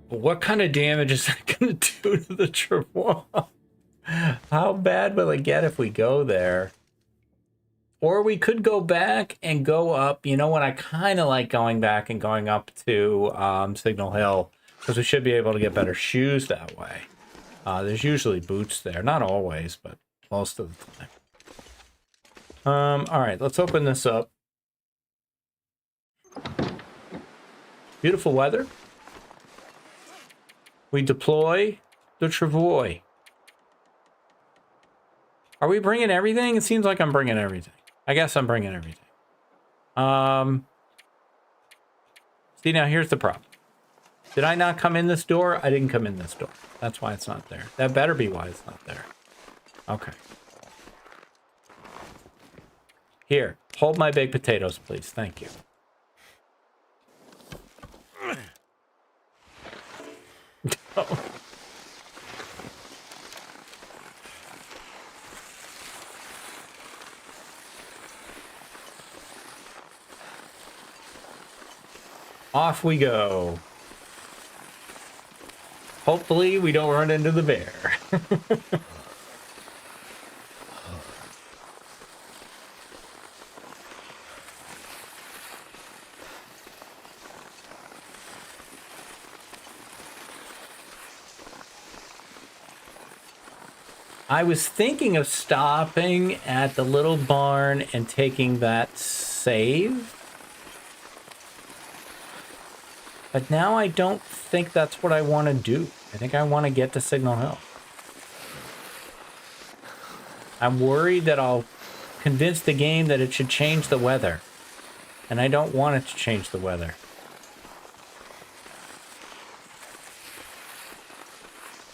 But what kind of damage is that going to do to the Travois? How bad will it get if we go there? Or we could go back and go up. You know what? I kind of like going back and going up to Signal Hill, because we should be able to get better shoes that way. There's usually boots there. Not always, but most of the time. All right, let's open this up. Beautiful weather. We deploy the Travois. Are we bringing everything? It seems like I'm bringing everything. I guess I'm bringing everything. See, now here's the problem. Did I not come in this door? I didn't come in this door. That's why it's not there. That better be why it's not there. Okay. Here, hold my baked potatoes, please. Thank you. Oh. Off we go. Hopefully we don't run into the bear. I was thinking of stopping at the little barn and taking that save. But now I don't think that's what I want to do. I think I want to get to Signal Hill. I'm worried that I'll convince the game that it should change the weather. And I don't want it to change the weather.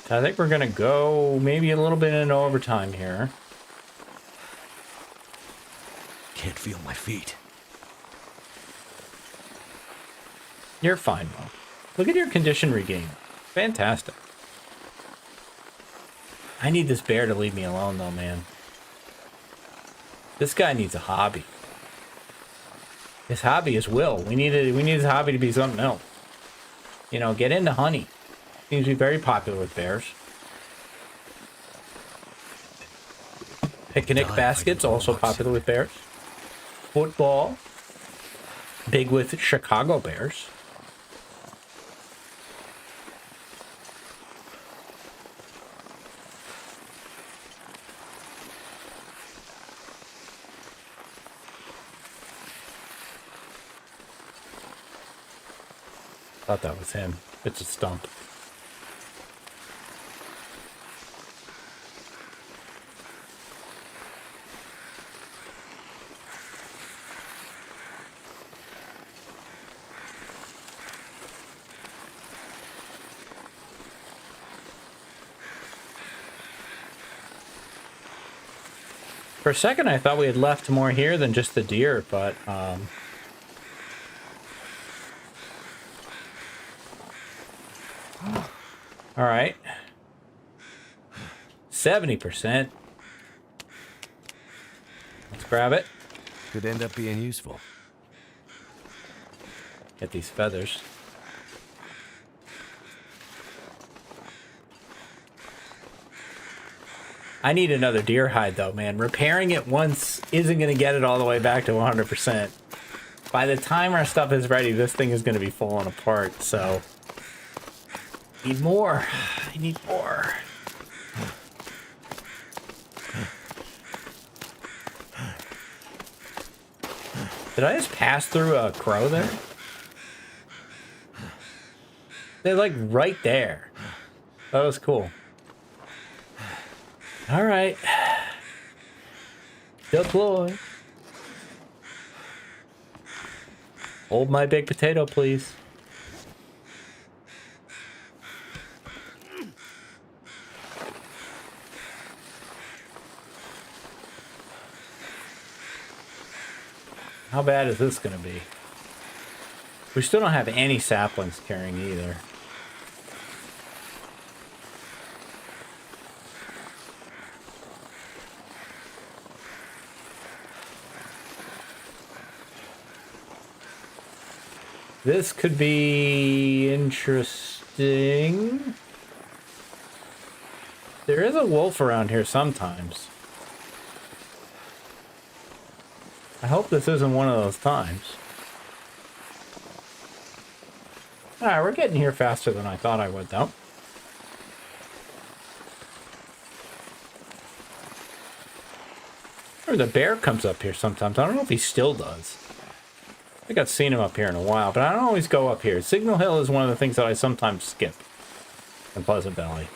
So I think we're going to go maybe a little bit into overtime here. Can't feel my feet. You're fine, Mo. Look at your condition regain. Fantastic. I need this bear to leave me alone, though, man. This guy needs a hobby. His hobby is will. We need his hobby to be something else. You know, get into honey. Seems to be very popular with bears. Picnic baskets, also popular with bears. Football, big with Chicago Bears. Thought that was him. It's a stump. For a second, I thought we had left more here than just the deer, but all right. 70%. Let's grab it. Could end up being useful. Get these feathers. I need another deer hide, though, man. Repairing it once isn't going to get it all the way back to 100%. By the time our stuff is ready, this thing is going to be falling apart, so... Need more. I need more. Did I just pass through a crow there? They're like right there. That was cool. All right. Deploy. Hold my big potato, please. How bad is this going to be? We still don't have any saplings carrying either. This could be interesting. There is a wolf around here sometimes. I hope this isn't one of those times. Alright, we're getting here faster than I thought I would, though. Or the bear comes up here sometimes. I don't know if he still does. I think I've seen him up here in a while, but I don't always go up here. Signal Hill is one of the things that I sometimes skip in Pleasant Valley.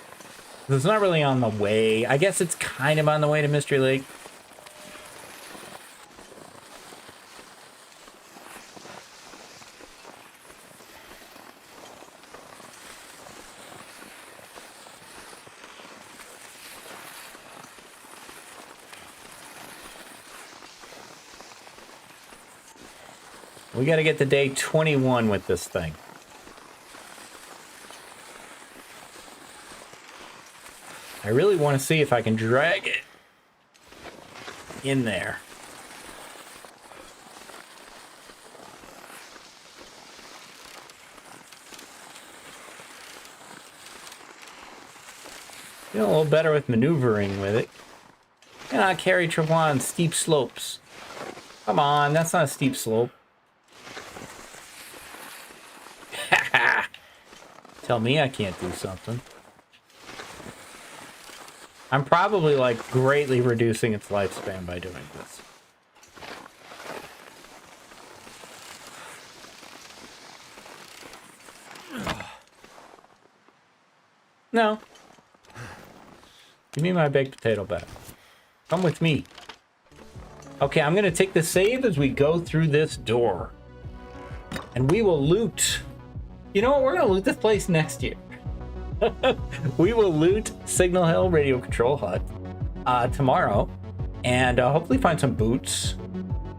It's not really on the way. I guess it's kind of on the way to Mystery Lake. We got to get to day 21 with this thing. I really want to see if I can drag it in there. Feel a little better with maneuvering with it. Cannot carry Travois on steep slopes. Come on, that's not a steep slope. Tell me I can't do something. I'm probably like greatly reducing its lifespan by doing this. No. Give me my baked potato back. Come with me. Okay, I'm gonna take the save as we go through this door. And we will loot. You know what? We're going to loot this place next year. We will loot Signal Hill Radio Control Hut tomorrow. And hopefully find some boots.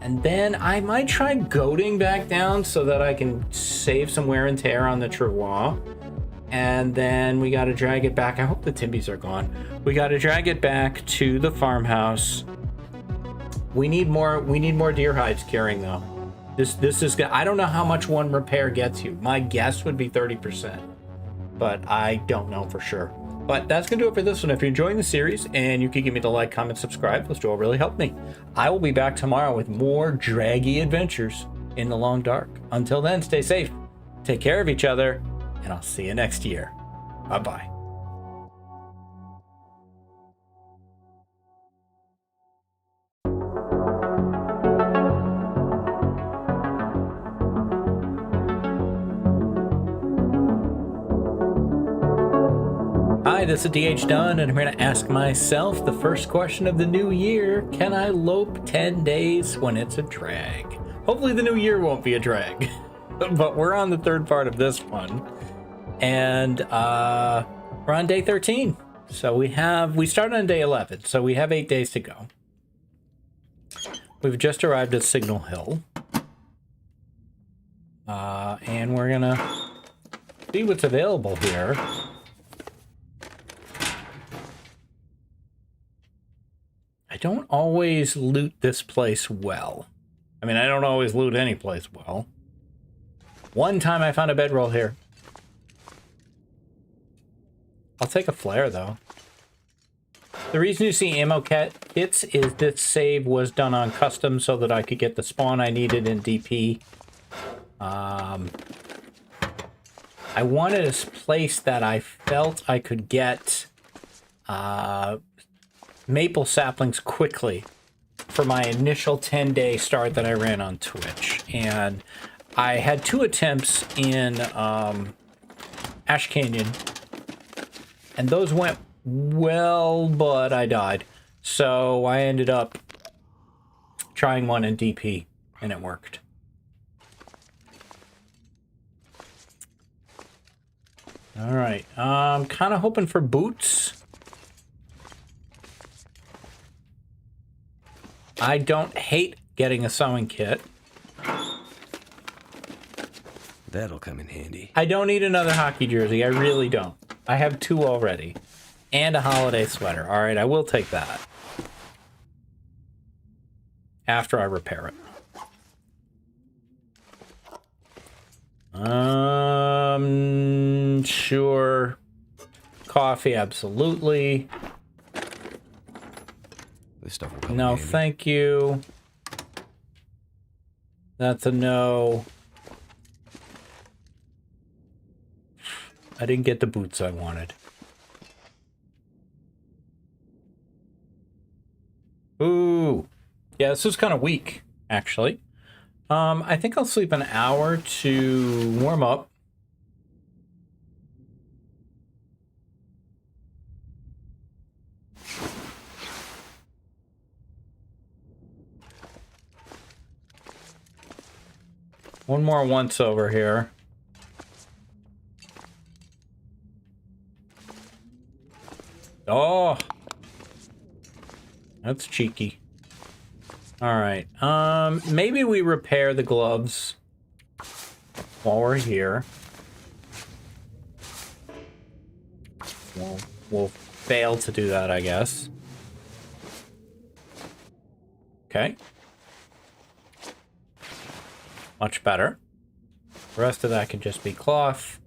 And then I might try goading back down so that I can save some wear and tear on the Travois. And then we got to drag it back. I hope the Timbies are gone. We got to drag it back to the farmhouse. We need more deer hides curing though. This is good. I don't know how much one repair gets you. My guess would be 30%, but I don't know for sure. But that's gonna do it for this one. If you're enjoying the series and you can give me the like, comment, subscribe, those two will really help me. I will be back tomorrow with more draggy adventures in the long dark. Until then, stay safe, take care of each other, and I'll see you next year. Bye-bye. Hi, this is DH Dunn, and I'm here to ask myself the first question of the new year. Can I lope 10 days when it's a drag? Hopefully the new year won't be a drag. But we're on the third part of this one. And we're on day 13. So we started on day 11, so we have 8 days to go. We've just arrived at Signal Hill. And we're gonna see what's available here. I don't always loot this place well. I mean, I don't always loot any place well. One time I found a bedroll here. I'll take a flare, though. The reason you see ammo kits is this save was done on custom so that I could get the spawn I needed in DP. I wanted a place that I felt I could get maple saplings quickly for my initial 10-day start that I ran on Twitch. And I had 2 attempts in Ash Canyon, and those went well, but I died. So I ended up trying one in DP, and it worked. All right, I'm kind of hoping for boots. I don't hate getting a sewing kit. That'll come in handy. I don't need another hockey jersey. I really don't. I have 2 already. And a holiday sweater. All right, I will take that. After I repair it. Sure. Coffee, absolutely. This stuff will come No, in handy. thank you. That's a no. I didn't get the boots I wanted. Ooh. Yeah, this was kind of weak, actually. I think I'll sleep an hour to warm up. One more once over here. Oh, that's cheeky. All right. Maybe we repair the gloves while we're here. We'll fail to do that, I guess. Okay. Much better. The rest of that can just be cloth.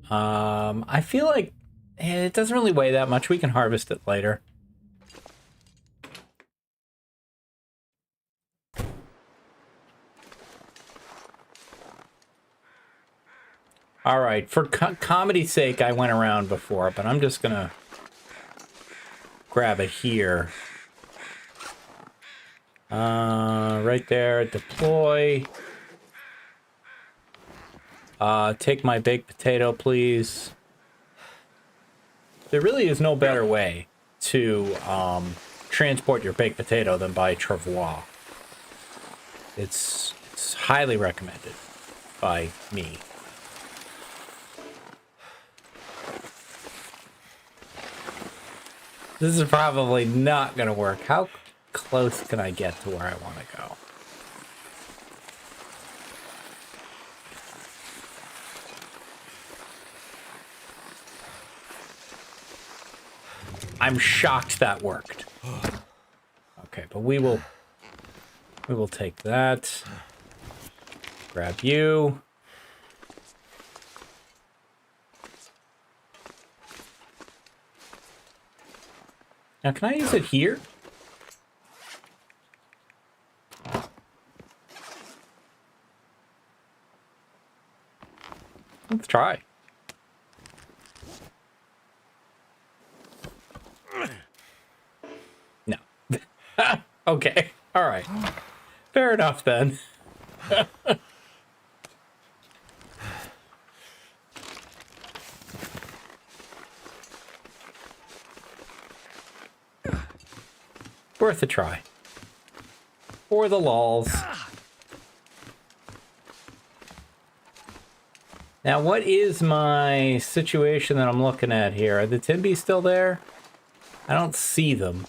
I feel like it doesn't really weigh that much. We can harvest it later. All right, for comedy's sake, I went around before, but I'm just gonna grab it here. Right there, deploy. Take my baked potato, please. There really is no better way to transport your baked potato than by travois. It's highly recommended by me. This is probably not going to work. How close can I get to where I want to go? I'm shocked that worked. Okay, but we will take that. Grab you. Now, can I use it here? Let's try. No. Okay. All right. Fair enough then. Worth a try. For the lols. Now, what is my situation that I'm looking at here? Are the Timbies still there? I don't see them.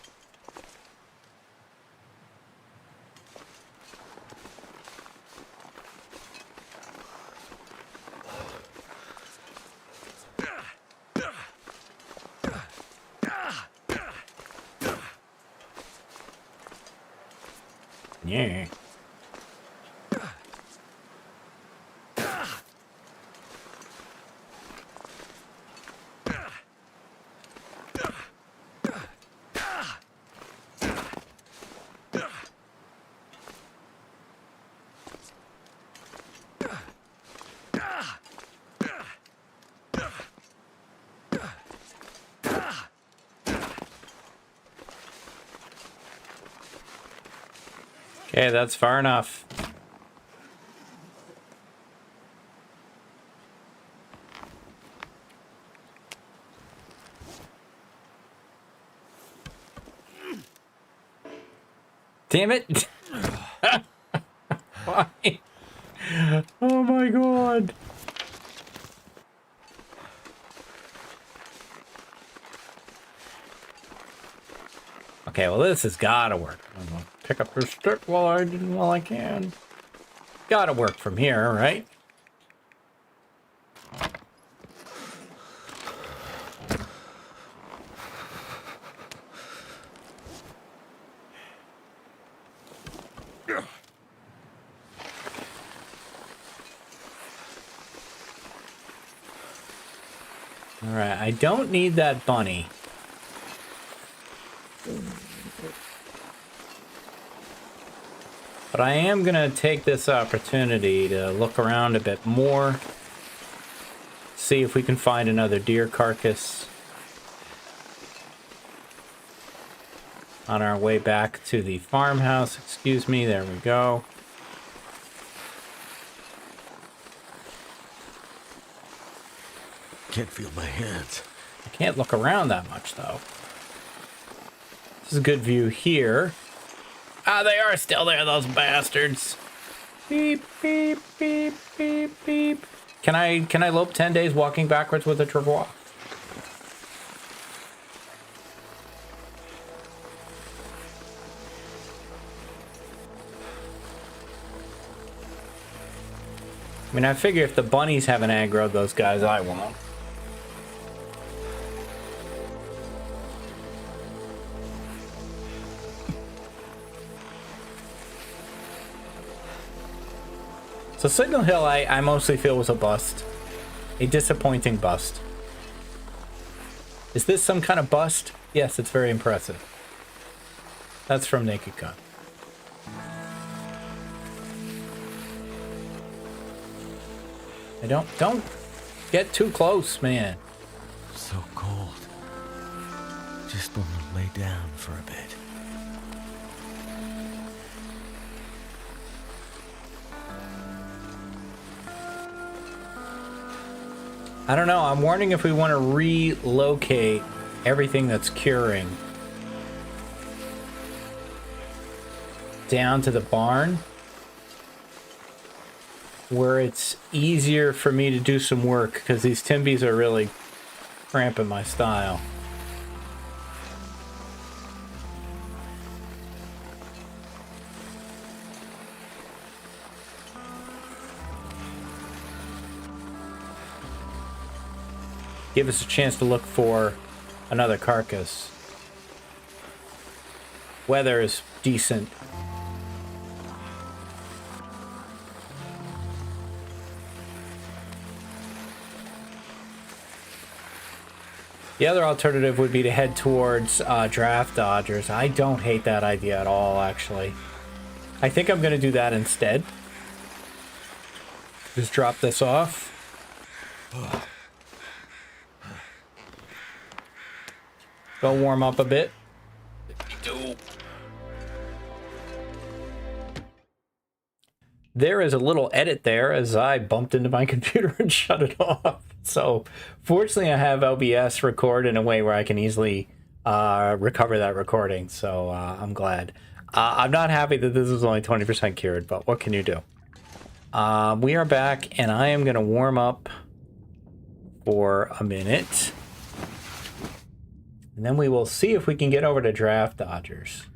Yeah. Okay, that's far enough. Damn it! Why? Oh my god! Okay, well this has gotta work. I'm gonna pick up this stick while I can. Gotta work from here, right? Alright, I don't need that bunny. But I am gonna take this opportunity to look around a bit more. See if we can find another deer carcass. On our way back to the farmhouse, excuse me, there we go. Can't feel my hands. I can't look around that much, though. This is a good view here. Ah, they are still there, those bastards. Beep, beep, beep, beep, beep. Can I lope 10 days walking backwards with a travois? I mean, I figure if the bunnies haven't aggroed those guys, I won't. So Signal Hill, I mostly feel was a bust. A disappointing bust. Is this some kind of bust? Yes, it's very impressive. That's from Naked Gun. Don't get too close, man. So cold. Just want to lay down for a bit. I don't know. I'm wondering if we want to relocate everything that's curing down to the barn, where it's easier for me to do some work, because these Timbies are really cramping my style. Give us a chance to look for another carcass. Weather is decent. The other alternative would be to head towards draft dodgers. I don't hate that idea at all, actually. I think I'm going to do that instead. Just drop this off. Go warm up a bit. There is a little edit there as I bumped into my computer and shut it off. So fortunately I have OBS record in a way where I can easily recover that recording. So I'm glad. I'm not happy that this is only 20% cured, but what can you do? We are back and I am going to warm up for a minute. And then we will see if we can get over to draft dodgers.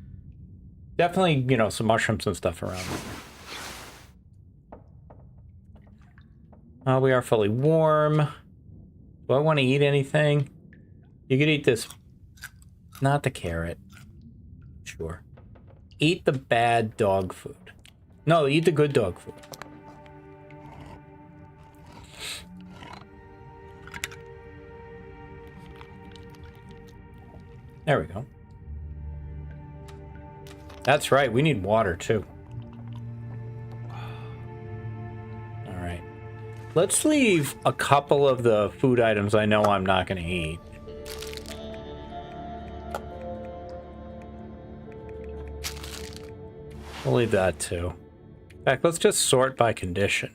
Definitely, you know, some mushrooms and stuff around. We are fully warm. Do I want to eat anything? You could eat this. Not the carrot. Sure. Eat the bad dog food. No, eat the good dog food. There we go. That's right, we need water too. Alright. Let's leave a couple of the food items I know I'm not going to eat. We'll leave that too. In fact, let's just sort by condition.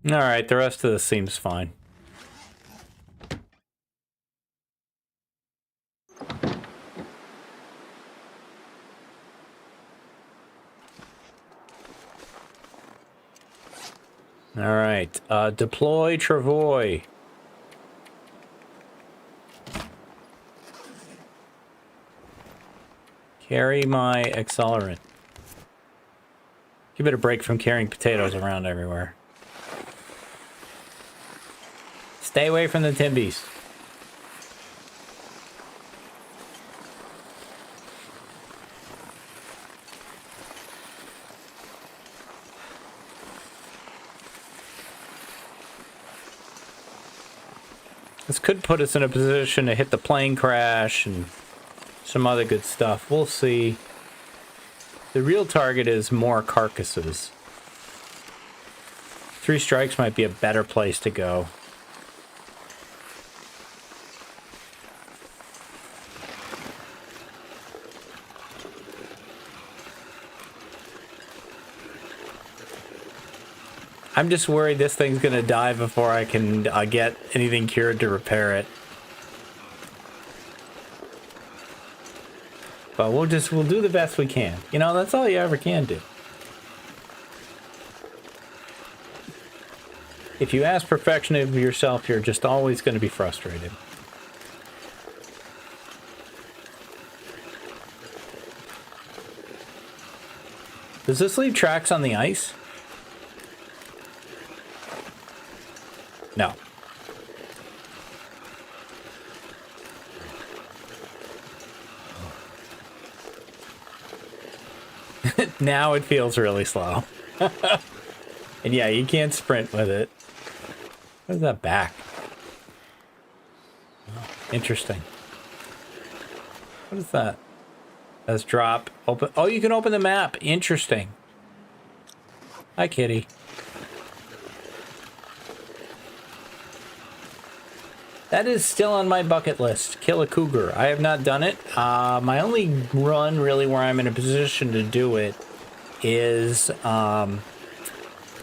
Alright, the rest of this seems fine. Alright, deploy Travoy. Carry my accelerant. Give it a break from carrying potatoes around everywhere. Stay away from the Timbies. This could put us in a position to hit the plane crash and some other good stuff. We'll see. The real target is more carcasses. 3 strikes might be a better place to go. I'm just worried this thing's gonna die before I can get anything cured to repair it. But we'll do the best we can. You know, that's all you ever can do. If you ask perfection of yourself, you're just always going to be frustrated. Does this leave tracks on the ice? No. Now it feels really slow. And yeah, you can't sprint with it. What is that back? Oh, interesting. What is that? Let's drop. Open. Oh, you can open the map. Interesting. Hi, kitty. That is still on my bucket list. Kill a cougar. I have not done it. My only run, really, where I'm in a position to do it is my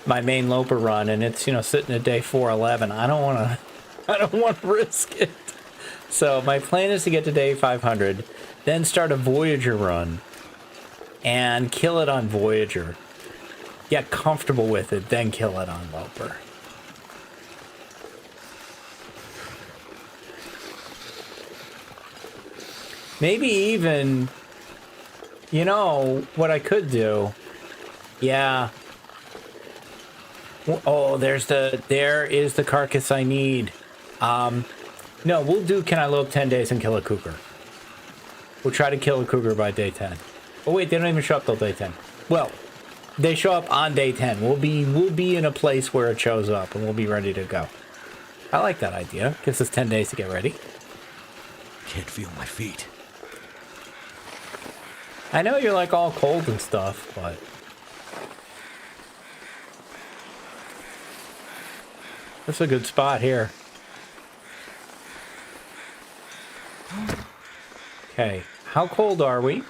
main Loper run, and it's, you know, sitting at day 411. I don't want to risk it. So my plan is to get to day 500, then start a Voyager run and kill it on Voyager. Get comfortable with it, then kill it on Loper. Maybe even, you know, what I could do. Yeah. Oh, there is the carcass I need. No, we'll do Can I Lope 10 days and kill a cougar. We'll try to kill a cougar by day 10. Oh wait, they don't even show up till day 10. Well, they show up on day 10. We'll be in a place where it shows up and we'll be ready to go. I like that idea. Gives us 10 days to get ready. Can't feel my feet. I know you're like all cold and stuff, but that's a good spot here. Okay, how cold are we?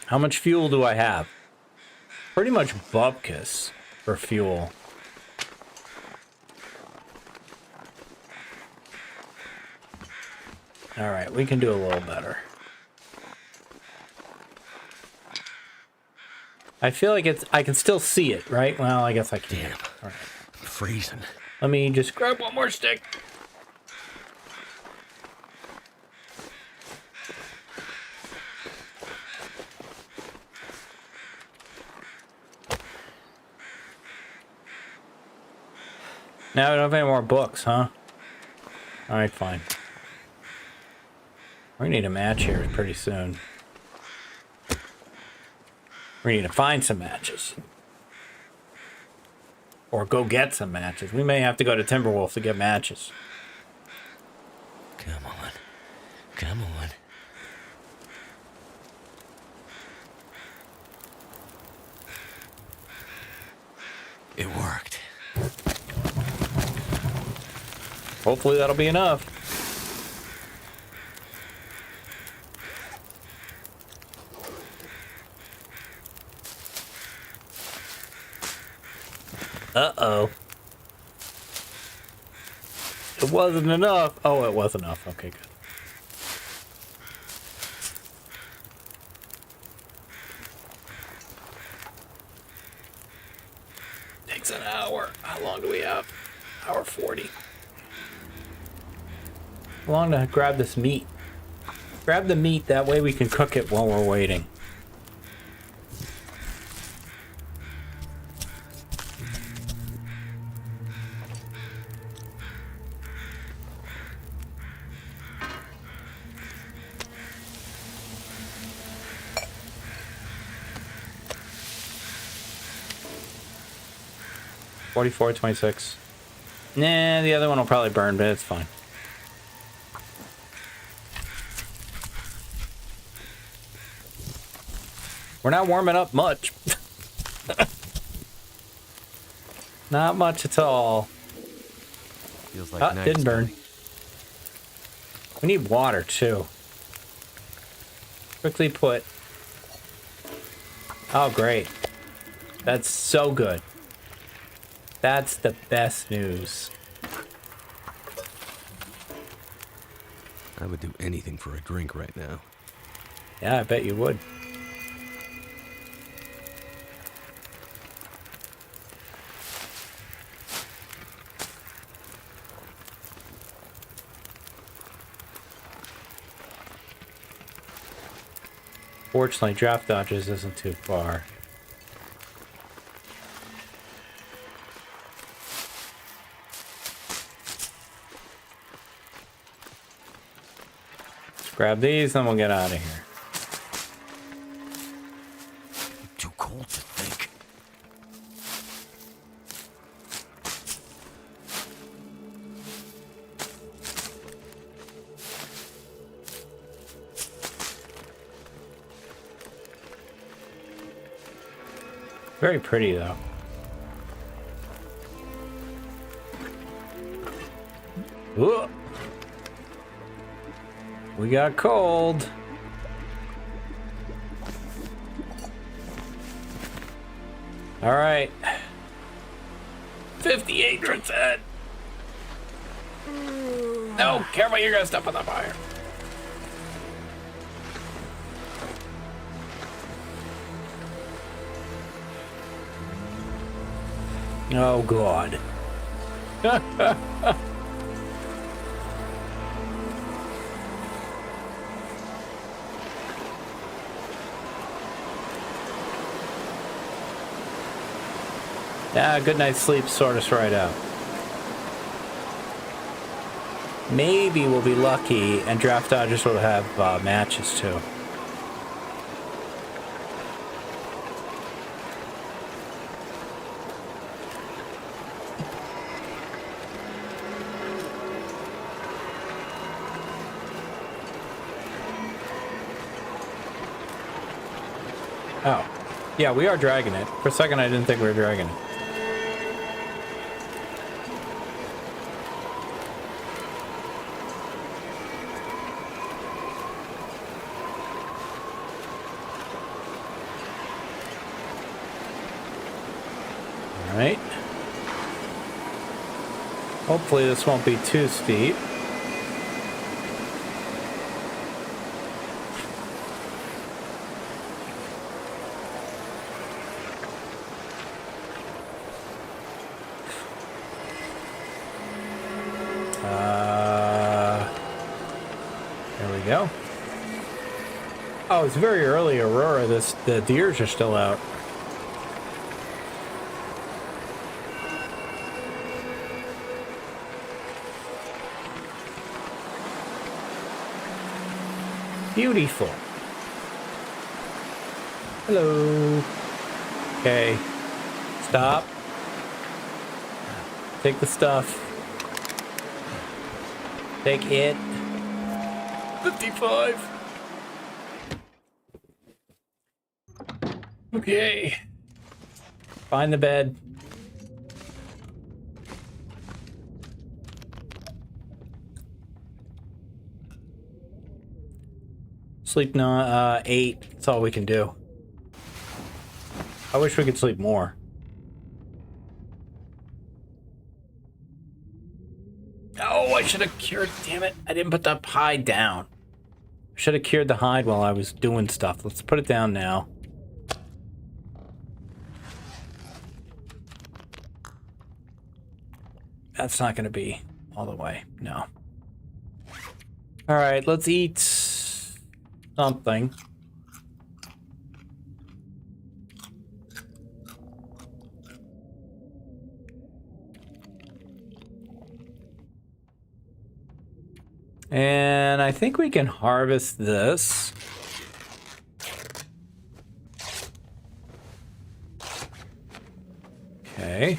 How much fuel do I have? Pretty much bupkis for fuel. All right, we can do a little better. I feel like I can still see it, right? Well, I guess I can. Damn. All right. I'm freezing. Let me just grab one more stick. Now we don't have any more books, huh? All right, fine. We need a match here pretty soon. We need to find some matches. Or go get some matches. We may have to go to Timberwolf to get matches. Come on. Come on. It worked. Hopefully that'll be enough. Uh-oh. It wasn't enough. Oh, it was enough. Okay, good. Takes an hour. How long do we have? Hour 40. How long to grab this meat? Grab the meat, that way we can cook it while we're waiting. $44.26. Nah, the other one will probably burn, but it's fine. We're not warming up much. Not much at all. Feels like night. Didn't burn. We need water too. Quickly put. Oh, great. That's so good. That's the best news. I would do anything for a drink right now. Yeah, I bet you would. Fortunately, draft dodges isn't too far. Let's grab these, then we'll get out of here. Too cold to think. Very pretty, though. Ooh. We got cold. All right. 58%. No, careful, you're gonna step on the fire. Oh, God. Yeah, good night's sleep sort us right out. Maybe we'll be lucky and Draft Dodgers will have matches too. Oh. Yeah, we are dragging it. For a second, I didn't think we were dragging it. All right. Hopefully this won't be too steep. There we go. Oh, it's very early, Aurora. The deers are still out. Beautiful. Hello. Okay. Stop. Take the stuff. Take it. 55. Okay. Find the bed. Sleep 8. That's all we can do. I wish we could sleep more. Oh, I should have cured. Damn it. I didn't put the hide down. I should have cured the hide while I was doing stuff. Let's put it down now. That's not going to be all the way. No. All right, let's eat something. And I think we can harvest this. Okay.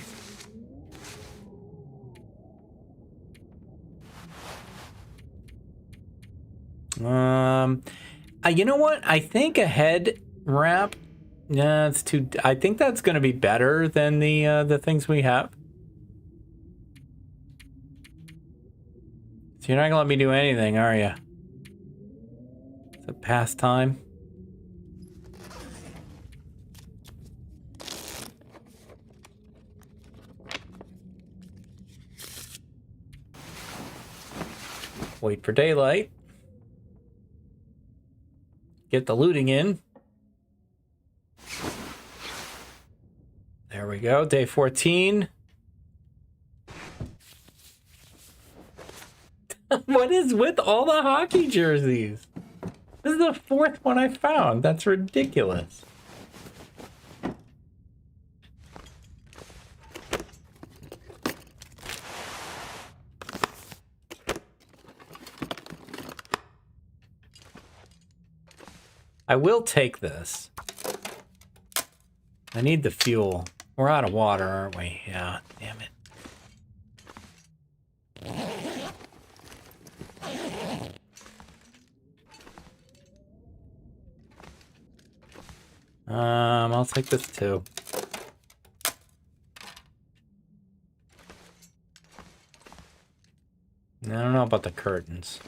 You know what? I think a head wrap. Yeah, it's too. I think that's going to be better than the things we have. So you're not gonna let me do anything, are you? It's a pastime. Wait for daylight. Get the looting in. There we go, day 14. What is with all the hockey jerseys? This is the 4th one I found. That's ridiculous. I will take this. I need the fuel. We're out of water, aren't we? Yeah, damn it. I'll take this too. I don't know about the curtains.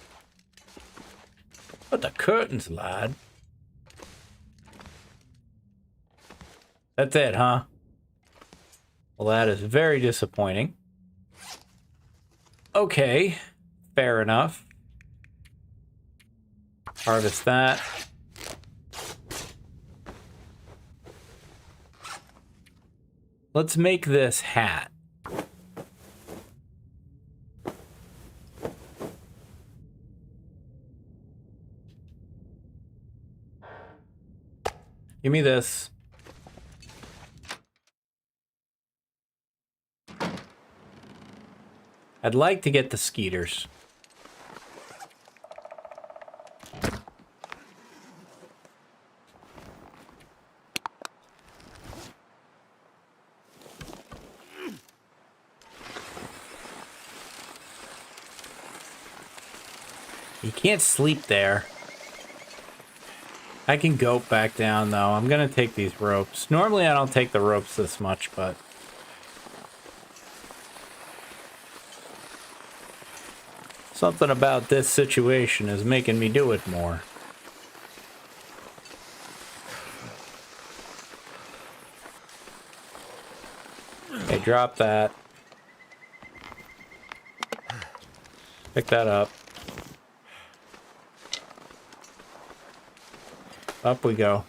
But the curtains, lad. That's it, huh? Well, that is very disappointing. Okay, fair enough. Harvest that. Let's make this hat. Give me this. I'd like to get the skeeters. You can't sleep there. I can go back down, though. I'm gonna take these ropes. Normally, I don't take the ropes this much, but... something about this situation is making me do it more. Okay, drop that. Pick that up. Up we go.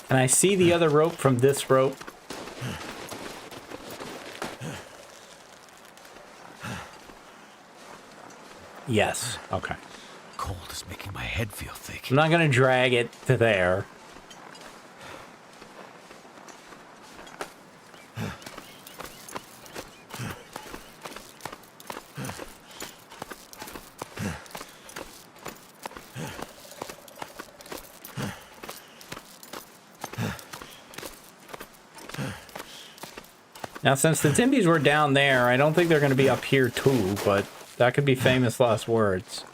Can I see the other rope from this rope? Yes. Okay. Cold is making my head feel thick. I'm not gonna drag it to there. Now, since the Timbies were down there, I don't think they're going to be up here too, but that could be famous last words.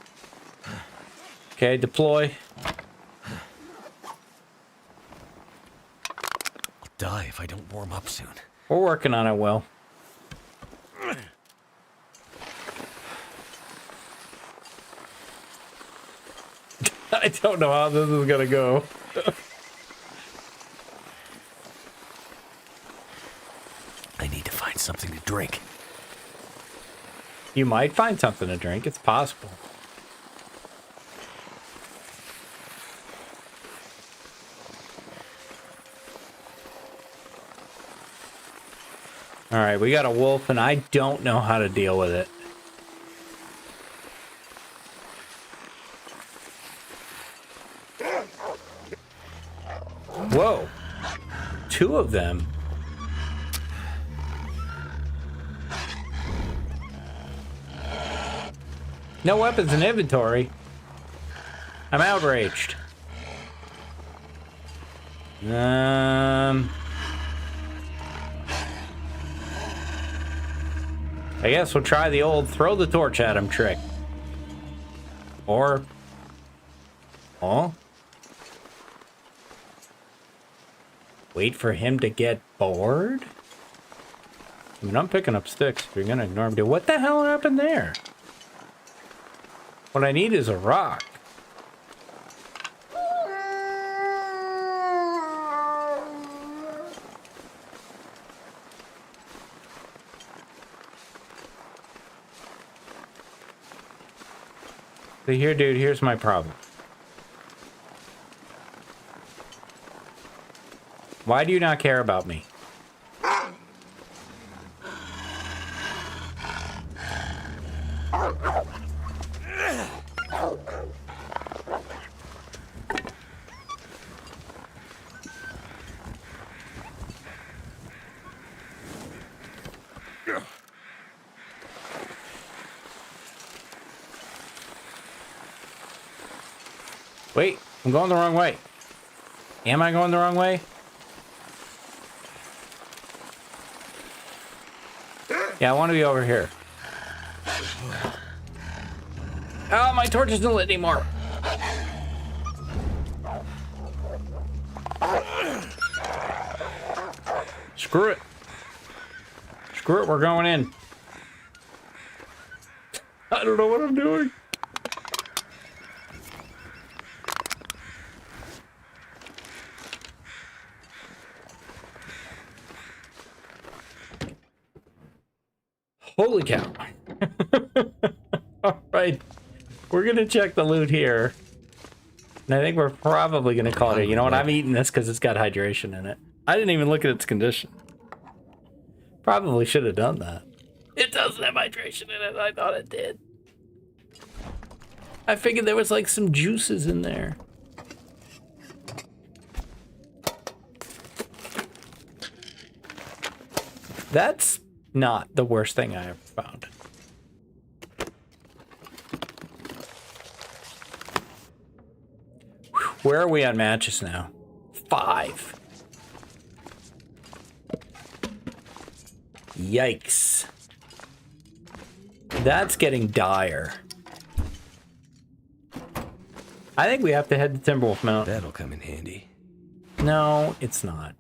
Okay, deploy. I'll die if I don't warm up soon. We're working on it, Will. I don't know how this is going to go. I need to find something to drink. You might find something to drink. It's possible. All right, we got a wolf, and I don't know how to deal with it. Whoa. 2 of them. No weapons in inventory. I'm outraged. I guess we'll try the old throw the torch at him trick. Or... oh? Wait for him to get bored? I mean, I'm picking up sticks if you're gonna ignore him. Dude, what the hell happened there? What I need is a rock. So here, dude, here's my problem. Why do you not care about me? Wait, I'm going the wrong way. Am I going the wrong way? Yeah, I want to be over here. Oh, my torch isn't lit anymore. Screw it. Screw it, we're going in. I don't know what I'm doing. Holy cow. All right. We're going to check the loot here. And I think we're probably going to call it here. You know what? I'm eating this because it's got hydration in it. I didn't even look at its condition. Probably should have done that. It doesn't have hydration in it. I thought it did. I figured there was like some juices in there. That's not the worst thing I ever found. Where are we on matches now? 5. Yikes. That's getting dire. I think we have to head to Timberwolf Mountain. That'll come in handy. No, it's not.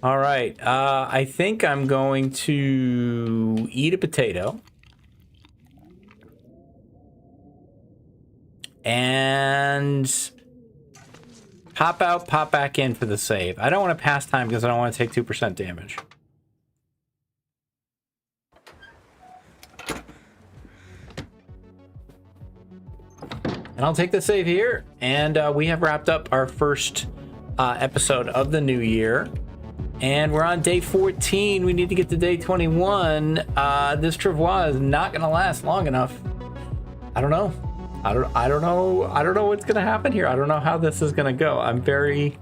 All right. I think I'm going to eat a potato. And pop out, pop back in for the save. I don't want to pass time because I don't want to take 2% damage. And I'll take the save here. And we have wrapped up our first episode of the new year. And we're on day 14. We need to get to day 21. This travois is not going to last long enough. I don't know. I don't know what's going to happen here. I don't know how this is going to go. I'm very,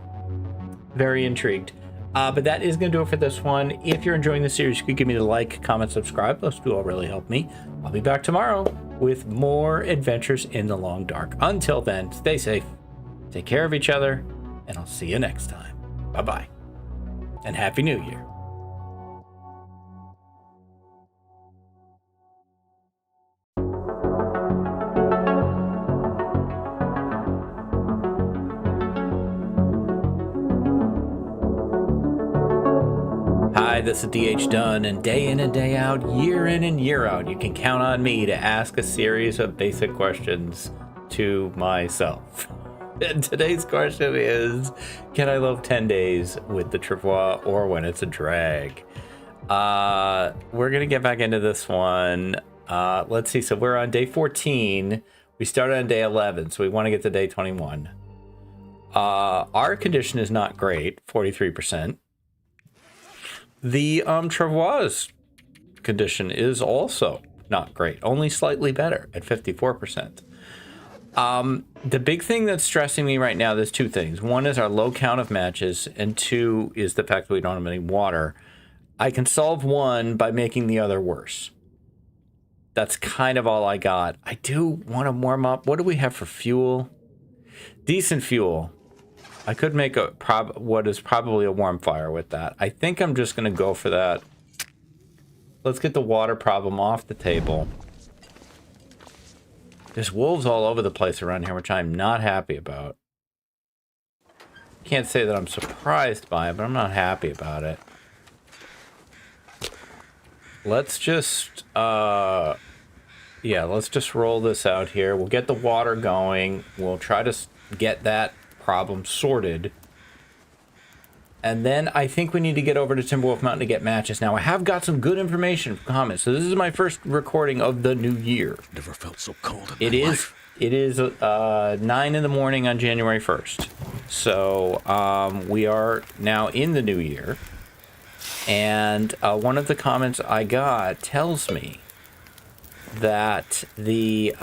very intrigued. But that is going to do it for this one. If you're enjoying the series, you could give me a like, comment, subscribe. Those two will really help me. I'll be back tomorrow with more adventures in the long dark. Until then, stay safe, take care of each other, and I'll see you next time. Bye-bye, and Happy New Year. Hi, this is DH Dunn, and day in and day out, year in and year out, you can count on me to ask a series of basic questions to myself. And today's question is, can I live 10 days with the travois or when it's a drag? We're going to get back into this one. Let's see. So we're on day 14. We started on day 11, so we want to get to day 21. Our condition is not great, 43%. The travois condition is also not great, only slightly better at 54%. The big thing that's stressing me right now, there's two things. One is our low count of matches, and two is the fact that we don't have any water. I can solve one by making the other worse. That's kind of all I got. I do want to warm up. What do we have for fuel? Decent fuel. I could make what is probably a warm fire with that. I think I'm just going to go for that. Let's get the water problem off the table. There's wolves all over the place around here, which I'm not happy about. Can't say that I'm surprised by it, but I'm not happy about it. Let's just, let's just roll this out here. We'll get the water going. We'll try to get that problem sorted. And then I think we need to get over to Timberwolf Mountain to get matches. Now, I have got some good information from comments. So this is my first recording of the new year. Never felt so cold in my life. It is 9 in the morning on January 1st. So we are now in the new year. And one of the comments I got tells me that the...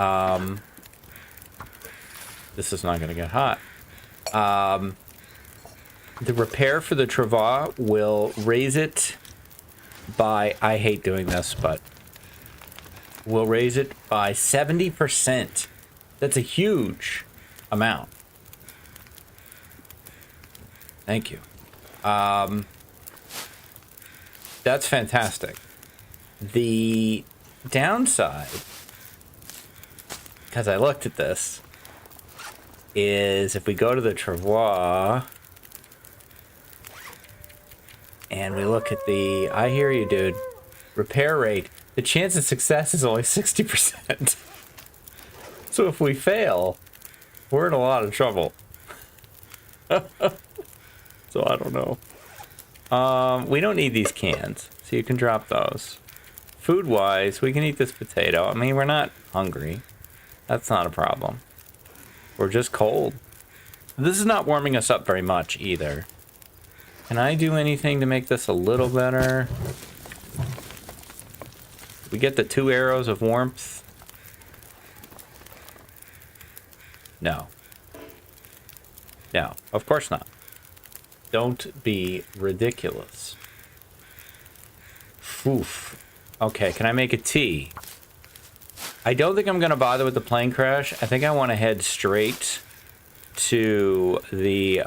this is not going to get hot. The repair for the travois will raise it by, I hate doing this, but we'll raise it by 70%. That's a huge amount. Thank you. That's fantastic. The downside, because I looked at this, is if we go to the travois and we look at the, I hear you, dude, repair rate, the chance of success is only 60%. So if we fail, we're in a lot of trouble. So I don't know. We don't need these cans, so you can drop those. Food-wise, we can eat this potato. I mean, we're not hungry. That's not a problem. We're just cold. This is not warming us up very much either. Can I do anything to make this a little better? We get the 2 arrows of warmth. No. No, of course not. Don't be ridiculous. Oof. Okay, can I make a tea? I don't think I'm going to bother with the plane crash. I think I want to head straight to the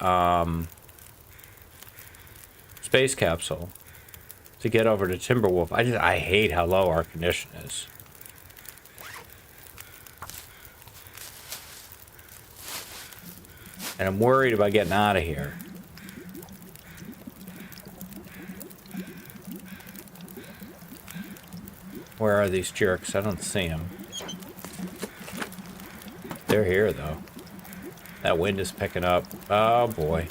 space capsule to get over to Timberwolf. I hate how low our condition is. And I'm worried about getting out of here. Where are these jerks? I don't see them. They're here, though. That wind is picking up. Oh, boy.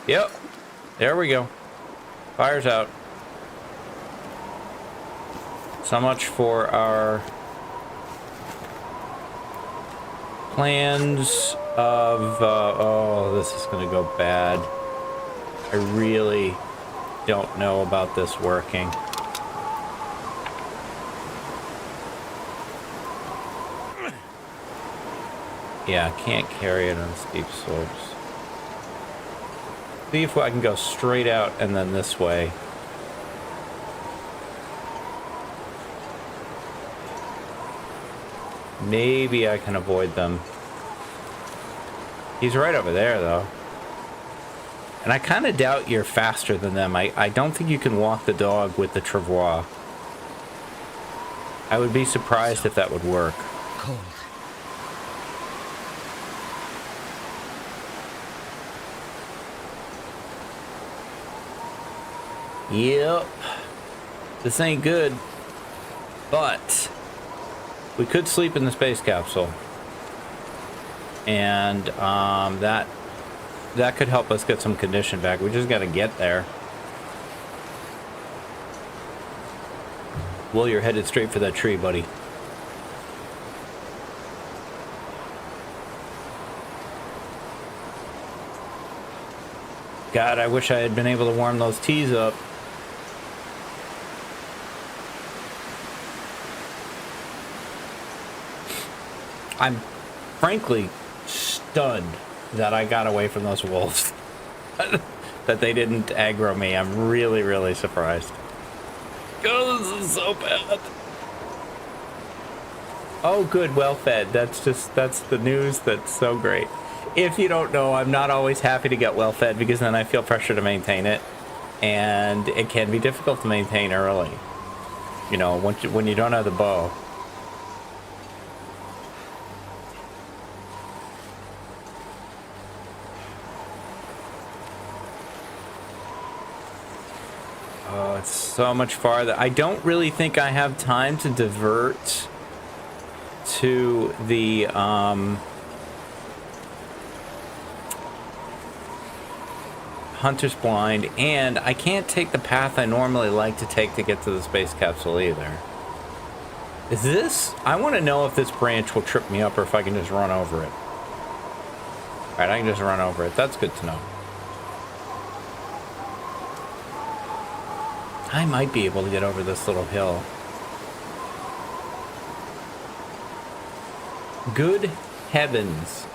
Yep. There we go. Fire's out. So much for our plans of... oh, this is going to go bad. I really don't know about this working. Yeah, I can't carry it on steep slopes. See if I can go straight out and then this way. Maybe I can avoid them. He's right over there, though. And I kind of doubt you're faster than them. I don't think you can walk the dog with the travois. I would be surprised if that would work. Cold. Yep. This ain't good. But we could sleep in the space capsule. And that could help us get some condition back. We just gotta get there. Well, you're headed straight for that tree, buddy. God, I wish I had been able to warm those teas up. I'm frankly stunned that I got away from those wolves. That they didn't aggro me. I'm really, really surprised. Oh, this is so bad. Oh, good, well fed. That's the news that's so great. If you don't know, I'm not always happy to get well fed because then I feel pressure to maintain it. And it can be difficult to maintain early. You know, when you don't have the bow. Oh, it's so much farther. I don't really think I have time to divert to the Hunter's Blind, and I can't take the path I normally like to take to get to the space capsule either. Is this? I want to know if this branch will trip me up or if I can just run over it. Alright, I can just run over it. That's good to know. I might be able to get over this little hill. Good heavens.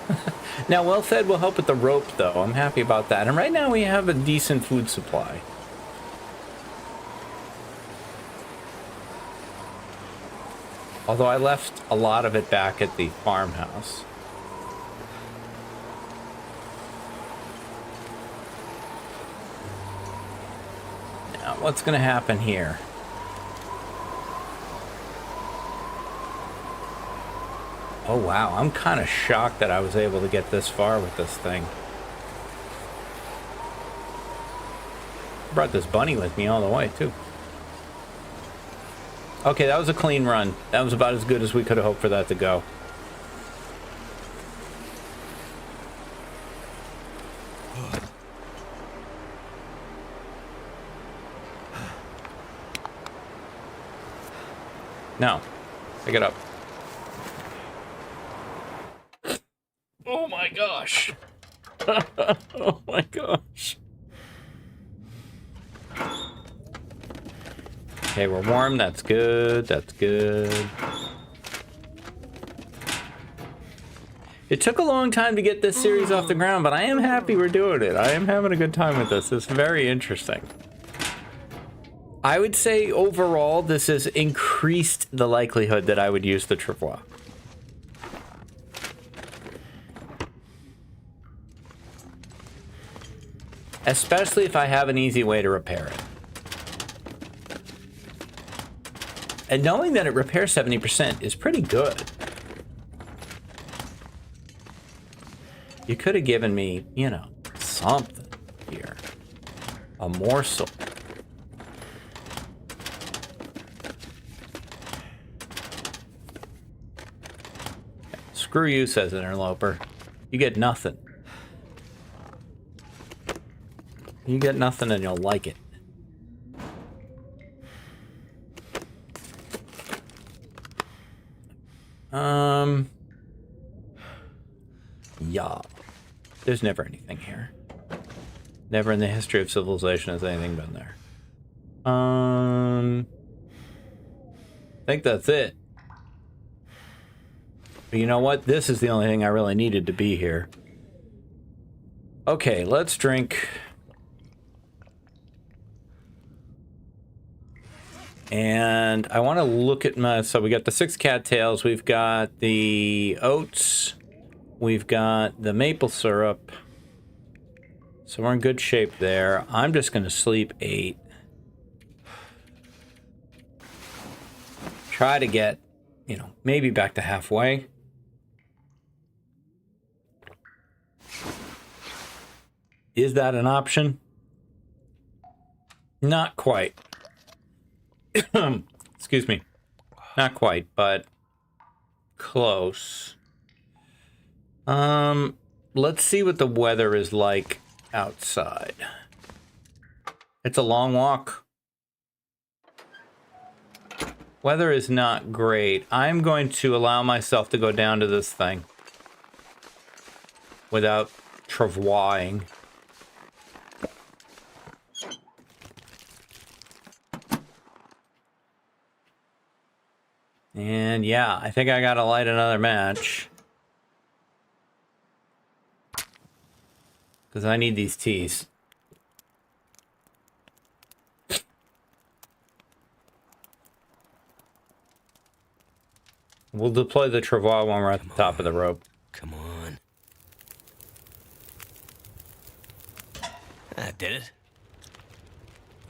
Now, well fed will help with the rope, though. I'm happy about that. And right now we have a decent food supply. Although I left a lot of it back at the farmhouse. Now, what's going to happen here? Oh, wow. I'm kind of shocked that I was able to get this far with this thing. I brought this bunny with me all the way, too. Okay, that was a clean run. That was about as good as we could have hoped for that to go. No. Pick it up. Oh my gosh. Oh my gosh. Okay, we're warm. That's good. That's good. It took a long time to get this series off the ground, but I am happy we're doing it. I am having a good time with this. It's very interesting. I would say overall, this has increased the likelihood that I would use the travois. Especially if I have an easy way to repair it. And knowing that it repairs 70% is pretty good. You could have given me, you know, something here. A morsel. Screw you, says an interloper. You get nothing. You get nothing and you'll like it. Yeah. There's never anything here. Never in the history of civilization has anything been there. I think that's it. But you know what? This is the only thing I really needed to be here. Okay, let's drink. And I want to look at my... So we got the 6 cattails. We've got the oats. We've got the maple syrup. So we're in good shape there. I'm just going to sleep 8. Try to get, you know, maybe back to halfway. Is that an option? Not quite. Excuse me. Not quite, but close. Let's see what the weather is like outside. It's a long walk. Weather is not great. I'm going to allow myself to go down to this thing without travoising. And yeah, I think I gotta light another match. Because I need these teas. We'll deploy the travois when we're at the top of the rope. Come on. That did it.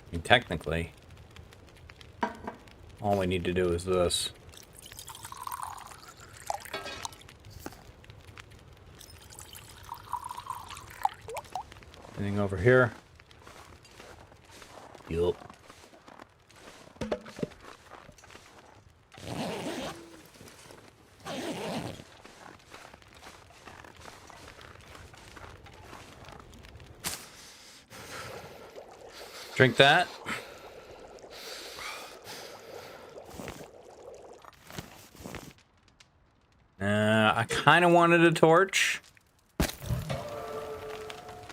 I mean, technically, all we need to do is this. Anything over here? Yup. Drink that. I kind of wanted a torch.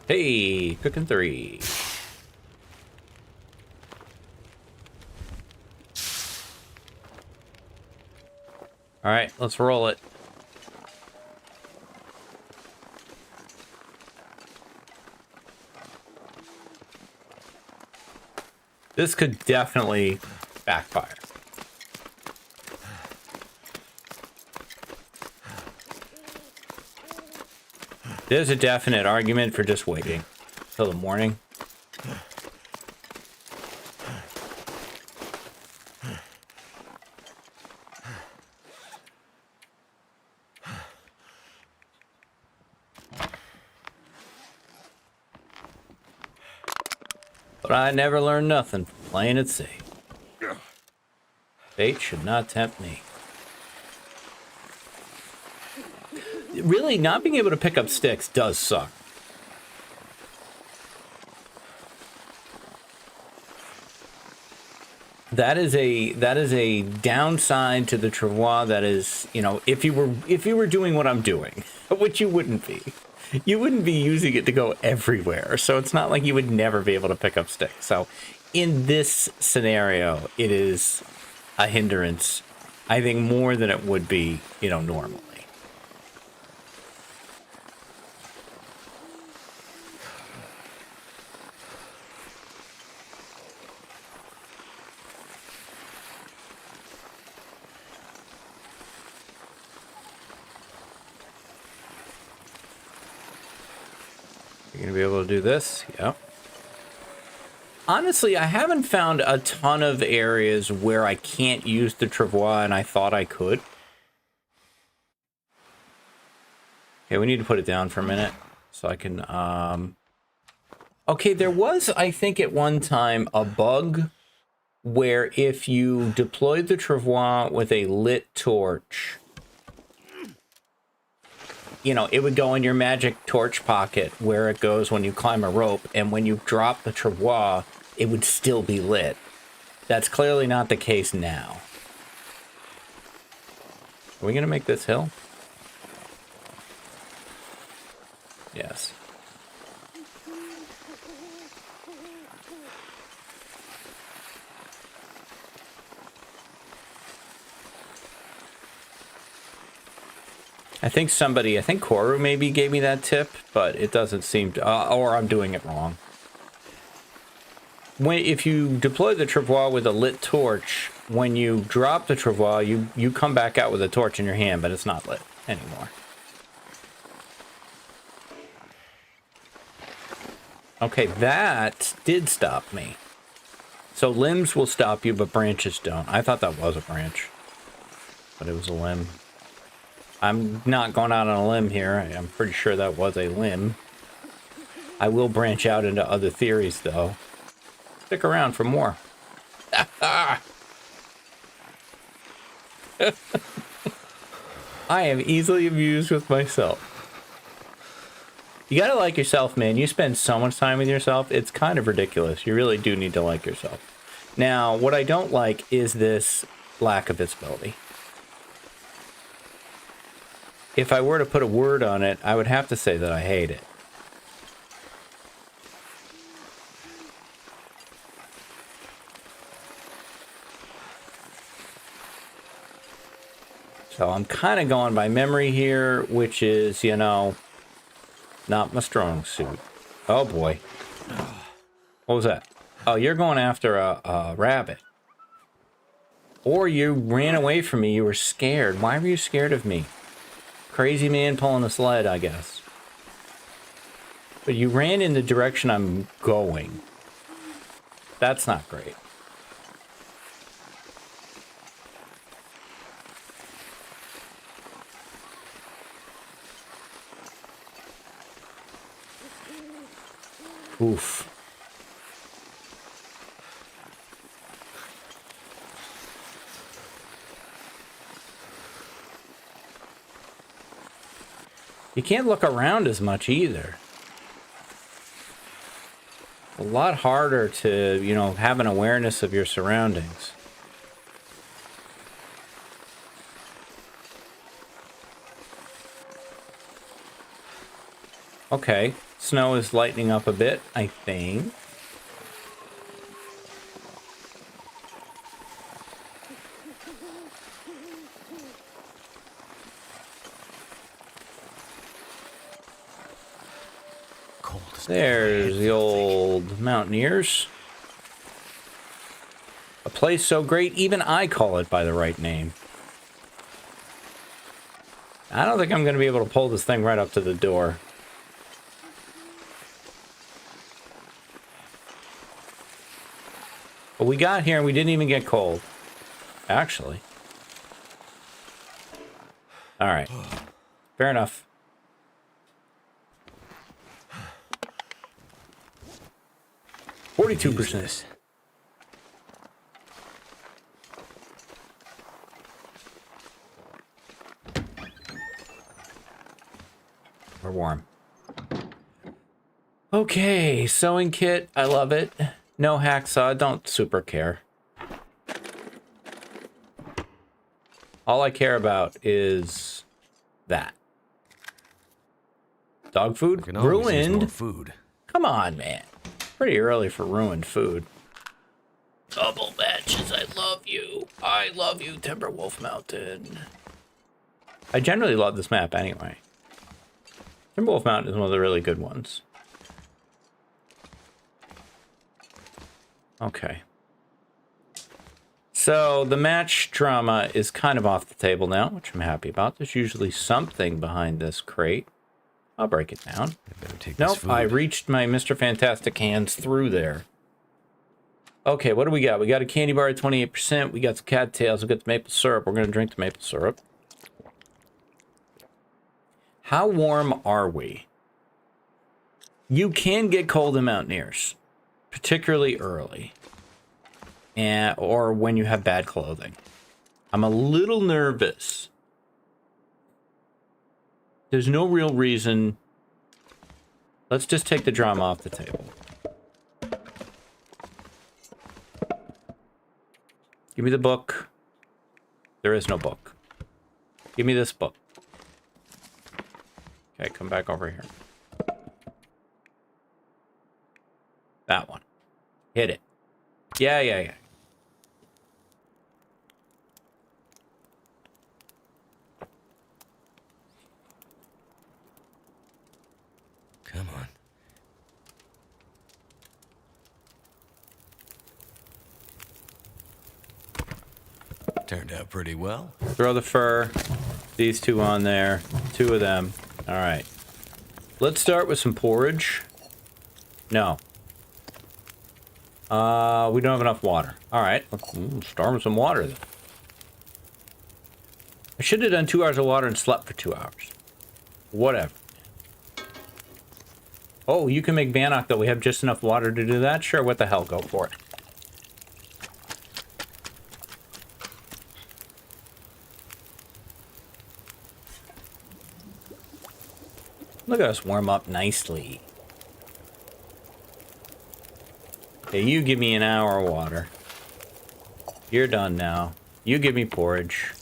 Hey, cooking 3. All right, let's roll it. This could definitely backfire. There's a definite argument for just waiting till the morning. But I never learned nothing from playing at sea. Fate should not tempt me. Really, not being able to pick up sticks does suck. That is a downside to the travois. That is, you know, if you were doing what I'm doing, which you wouldn't be using it to go everywhere. So it's not like you would never be able to pick up sticks. So in this scenario, it is a hindrance, I think, more than it would be, you know, normally. You're going to be able to do this? Yep. Honestly, I haven't found a ton of areas where I can't use the travois, and I thought I could. Okay, we need to put it down for a minute so I can... Okay, there was, I think, at one time a bug where if you deployed the travois with a lit torch, you know, it would go in your magic torch pocket where it goes when you climb a rope, and when you drop the travois, it would still be lit. That's clearly not the case now. Are we going to make this hill? Yes. I think Koru maybe gave me that tip, but it doesn't seem to, or I'm doing it wrong. If you deploy the travois with a lit torch, when you drop the travois, you come back out with a torch in your hand, but it's not lit anymore. Okay, that did stop me. So limbs will stop you, but branches don't. I thought that was a branch, but it was a limb. I'm not going out on a limb here. I'm pretty sure that was a limb. I will branch out into other theories, though. Stick around for more. I am easily amused with myself. You gotta like yourself, man. You spend so much time with yourself, it's kind of ridiculous. You really do need to like yourself. Now, what I don't like is this lack of visibility. If I were to put a word on it, I would have to say that I hate it. So I'm kind of going by memory here, which is, you know, not my strong suit. Oh boy. What was that? Oh, you're going after a rabbit. Or you ran away from me. You were scared. Why were you scared of me? Crazy man pulling a sled, I guess. But you ran in the direction I'm going. That's not great. Oof. You can't look around as much either. A lot harder to, you know, have an awareness of your surroundings. Okay, snow is lightening up a bit, I think. There's the old mountaineers. A place so great, even I call it by the right name. I don't think I'm going to be able to pull this thing right up to the door. But we got here and we didn't even get cold. Actually. Alright. Fair enough. %. We're warm. Okay, sewing kit. I love it. No hacksaw. Don't super care. All I care about is that. Dog food? Ruined. Food. Come on, man. Pretty early for ruined food. Double matches, I love you. I love you, Timberwolf Mountain. I generally love this map anyway. Timberwolf Mountain is one of the really good ones. Okay. So the match drama is kind of off the table now, which I'm happy about. There's usually something behind this crate. I'll break it down. I better take this Nope, food. I reached my Mr. Fantastic hands through there. Okay, what do we got? We got a candy bar at 28%. We got some cattails. We got the maple syrup. We're going to drink the maple syrup. How warm are we? You can get cold in Mountaineers, particularly early, or when you have bad clothing. I'm a little nervous. There's no real reason. Let's just take the drama off the table. Give me the book. There is no book. Give me this book. Okay, come back over here. That one. Hit it. Yeah. Come on. Turned out pretty well. Throw the fur. These two on there. Two of them. All right. Let's start with some porridge. No. We don't have enough water. All right. Let's start with some water then. I should have done 2 hours of water and slept for 2 hours. Whatever. Oh, you can make bannock though. We have just enough water to do that? Sure, what the hell, go for it. Look at us warm up nicely. Okay, you give me an hour of water. You're done now. You give me porridge.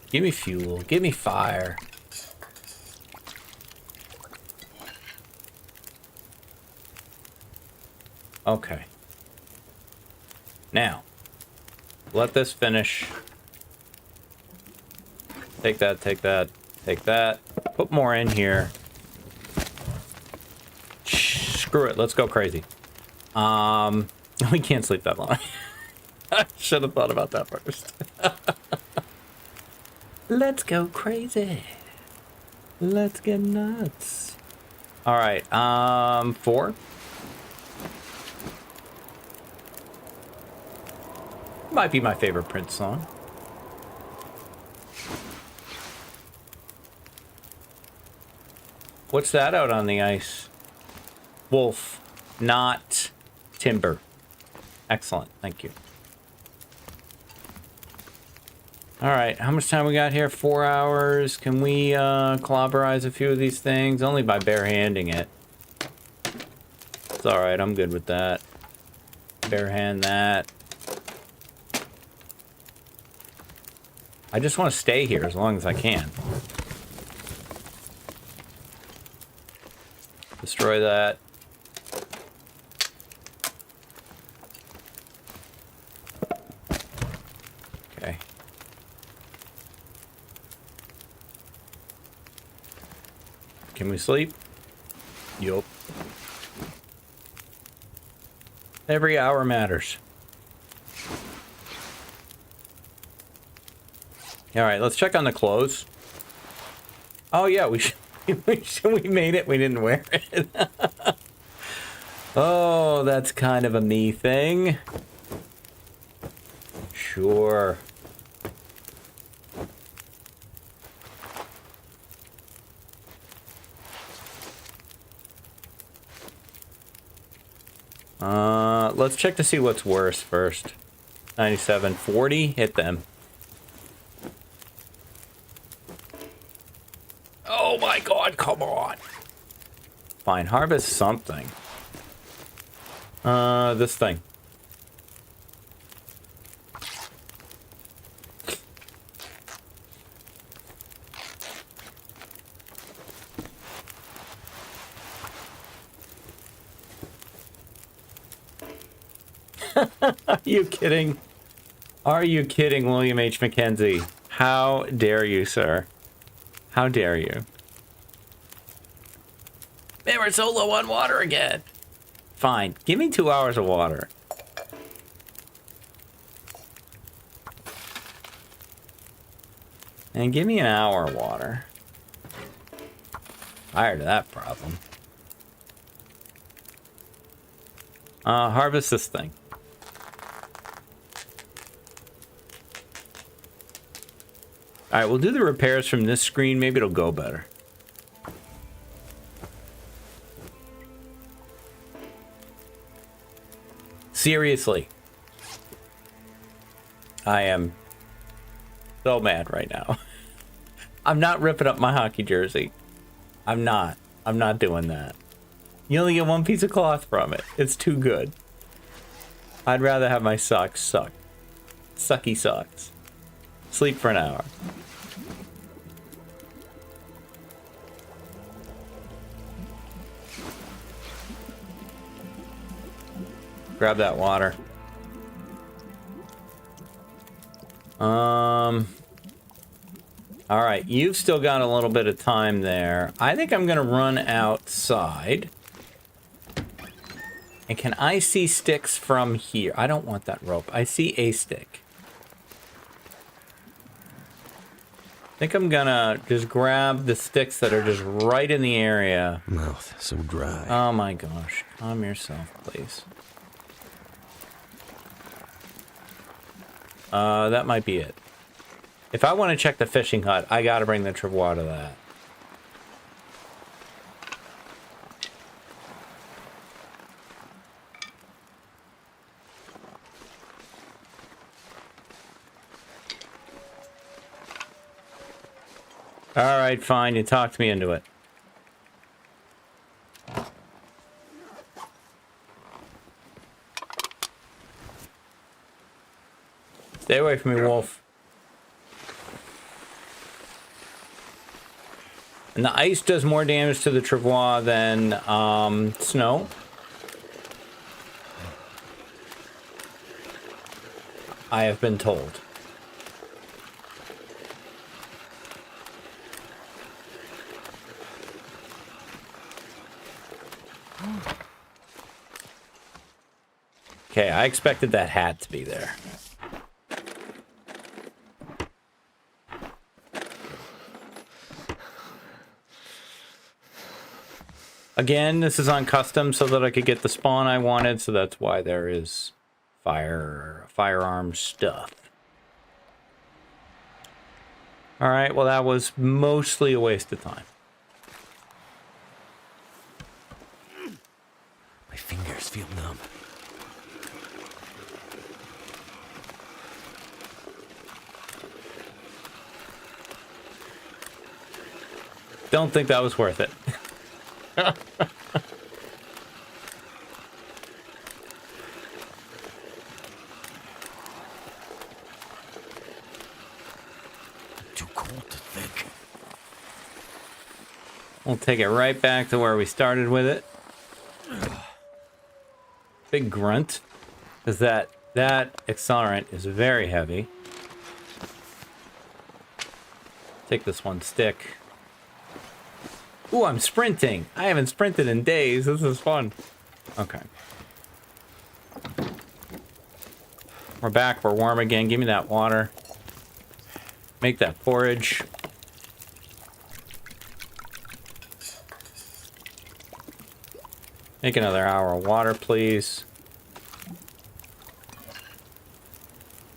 Give me fuel. Give me fire. Okay. Now, let this finish. Take that, take that, take that. Put more in here. Screw it, let's go crazy. We can't sleep that long. I should have thought about that first. Let's go crazy. Let's get nuts. All right, 4. Might be my favorite Prince song. What's that out on the ice? Wolf, not timber. Excellent, thank you. All right, how much time we got here? 4 hours. Can we clobberize a few of these things? Only by bare-handing it. It's all right, I'm good with that. Bare-hand that. I just want to stay here as long as I can. Destroy that. Okay. Can we sleep? Yup. Every hour matters. All right, let's check on the clothes. Oh yeah, we made it. We didn't wear it. Oh, that's kind of a me thing. Sure. Let's check to see what's worse first. 97, 40, hit them. Oh my god, come on. Fine, harvest something. This thing. Are you kidding? Are you kidding, William H. McKenzie? How dare you, sir? How dare you? Man, we're so low on water again. Fine, give me 2 hours of water. And give me an hour of water. Tired of that problem. Harvest this thing. Alright, we'll do the repairs from this screen. Maybe it'll go better. Seriously. I am so mad right now. I'm not ripping up my hockey jersey. I'm not doing that. You only get one piece of cloth from it. It's too good. I'd rather have my socks suck. Sucky socks. Sleep for an hour. Grab that water. All right, you've still got a little bit of time there. I think I'm gonna run outside. And can I see sticks from here? I don't want that rope. I see a stick. I think I'm gonna just grab the sticks that are just right in the area. Mouth so dry. Oh my gosh. Calm yourself, please. That might be it. If I want to check the fishing hut, I gotta bring the travois to that. Alright, fine. You talked me into it. Stay away from me, wolf. And the ice does more damage to the travois than snow. I have been told. Okay, I expected that hat to be there. Again, this is on custom so that I could get the spawn I wanted, so that's why there is firearm stuff. Alright, well that was mostly a waste of time. My fingers feel numb. Don't think that was worth it. Too cold to think. We'll take it right back to where we started with it. Big grunt. Because that accelerant is very heavy. Take this one stick. Ooh, I'm sprinting. I haven't sprinted in days. This is fun. Okay. We're back. We're warm again. Give me that water. Make that forage. Make another hour of water, please.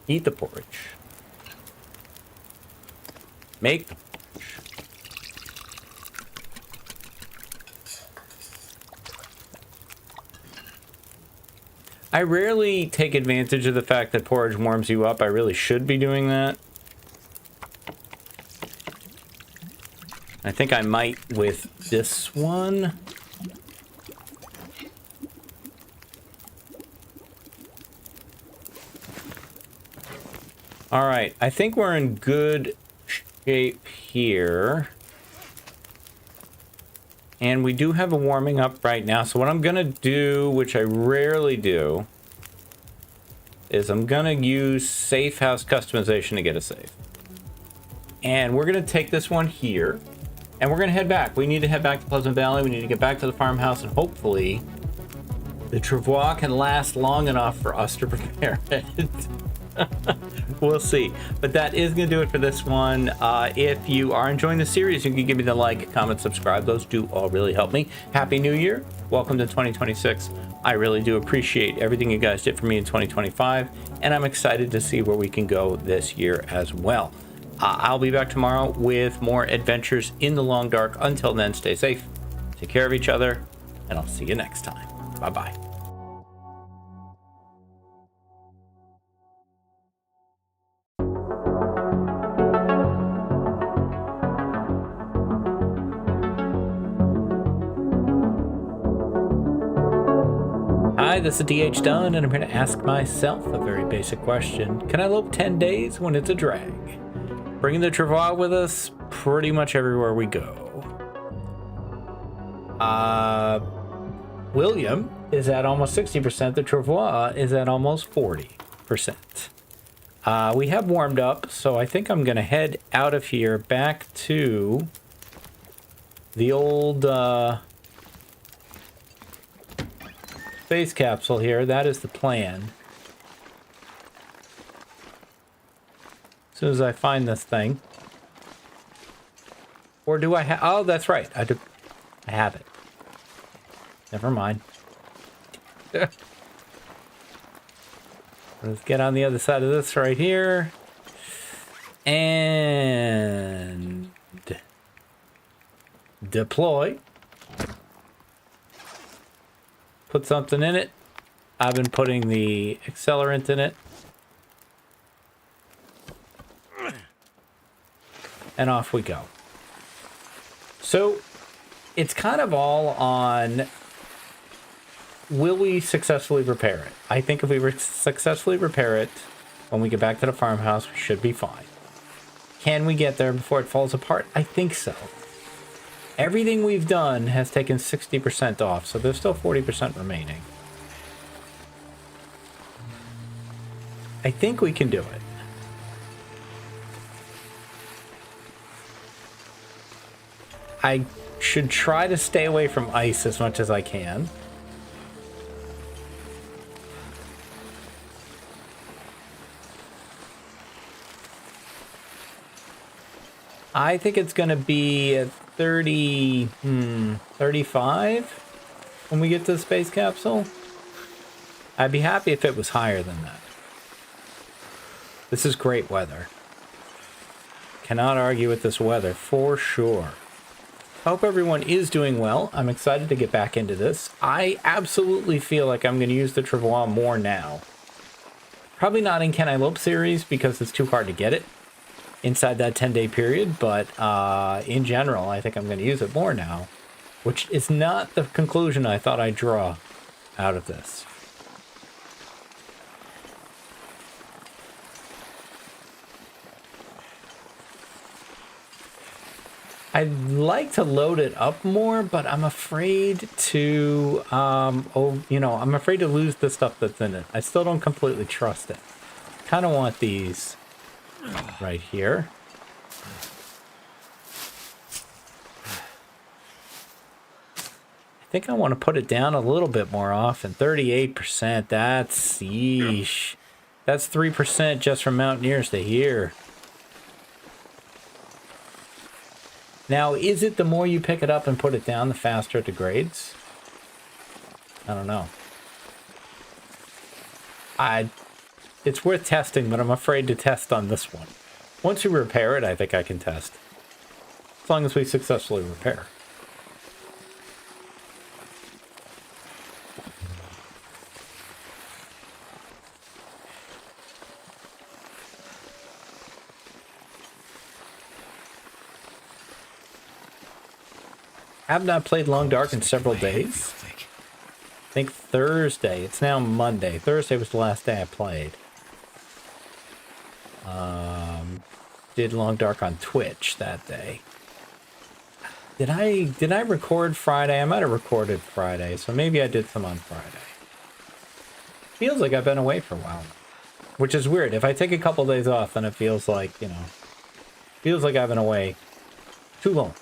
Eat the porridge. Make the porridge. I rarely take advantage of the fact that porridge warms you up. I really should be doing that. I think I might with this one. All right, I think we're in good shape here. And we do have a warming up right now. So what I'm going to do, which I rarely do, is I'm going to use safe house customization to get a safe. And we're going to take this one here. And we're going to head back. We need to head back to Pleasant Valley. We need to get back to the farmhouse. And hopefully the travois can last long enough for us to prepare it. We'll see. But that is going to do it for this one. If you are enjoying the series, you can give me the like, comment, subscribe. Those do all really help me. Happy New Year. Welcome to 2026. I really do appreciate everything you guys did for me in 2025. And I'm excited to see where we can go this year as well. I'll be back tomorrow with more adventures in the Long Dark. Until then, stay safe, take care of each other, and I'll see you next time. Bye-bye. Hi, this is DH Dunn, and I'm here to ask myself a very basic question. Can I lope 10 days when it's a drag? Bringing the travois with us pretty much everywhere we go. William is at almost 60%. The travois is at almost 40%. We have warmed up, so I think I'm going to head out of here back to the old space capsule here. That is the plan. As soon as I find this thing. Or do I have... Oh, that's right. I have it. Never mind. Let's get on the other side of this right here. And... deploy. Put something in it. I've been putting the accelerant in it. And off we go. So it's kind of all on, will we successfully repair it? I think if we successfully repair it, when we get back to the farmhouse, we should be fine. Can we get there before it falls apart? I think so. Everything we've done has taken 60% off, so there's still 40% remaining. I think we can do it. I should try to stay away from ice as much as I can. I think it's going to be at 35 when we get to the space capsule. I'd be happy if it was higher than that. This is great weather. Cannot argue with this weather for sure. Hope everyone is doing well. I'm excited to get back into this. I absolutely feel like I'm going to use the travois more now. Probably not in Can I Lope series because it's too hard to get it inside that 10-day period, but in general, I think I'm going to use it more now, which is not the conclusion I thought I'd draw out of this. I'd like to load it up more, but I'm afraid to, I'm afraid to lose the stuff that's in it. I still don't completely trust it. Kind of want these right here. I think I want to put it down a little bit more often. 38%, that's, yeesh. That's 3% just from Mountaineers to here. Now, is it the more you pick it up and put it down, the faster it degrades? I don't know. It's worth testing, but I'm afraid to test on this one. Once you repair it, I think I can test. As long as we successfully repair. Have not played Long Dark in several days. I think Thursday. It's now Monday. Thursday was the last day I played. Did Long Dark on Twitch that day. Did I record Friday? I might have recorded Friday, so maybe I did some on Friday. Feels like I've been away for a while, which is weird. If I take a couple days off, then it feels like, feels like I've been away too long.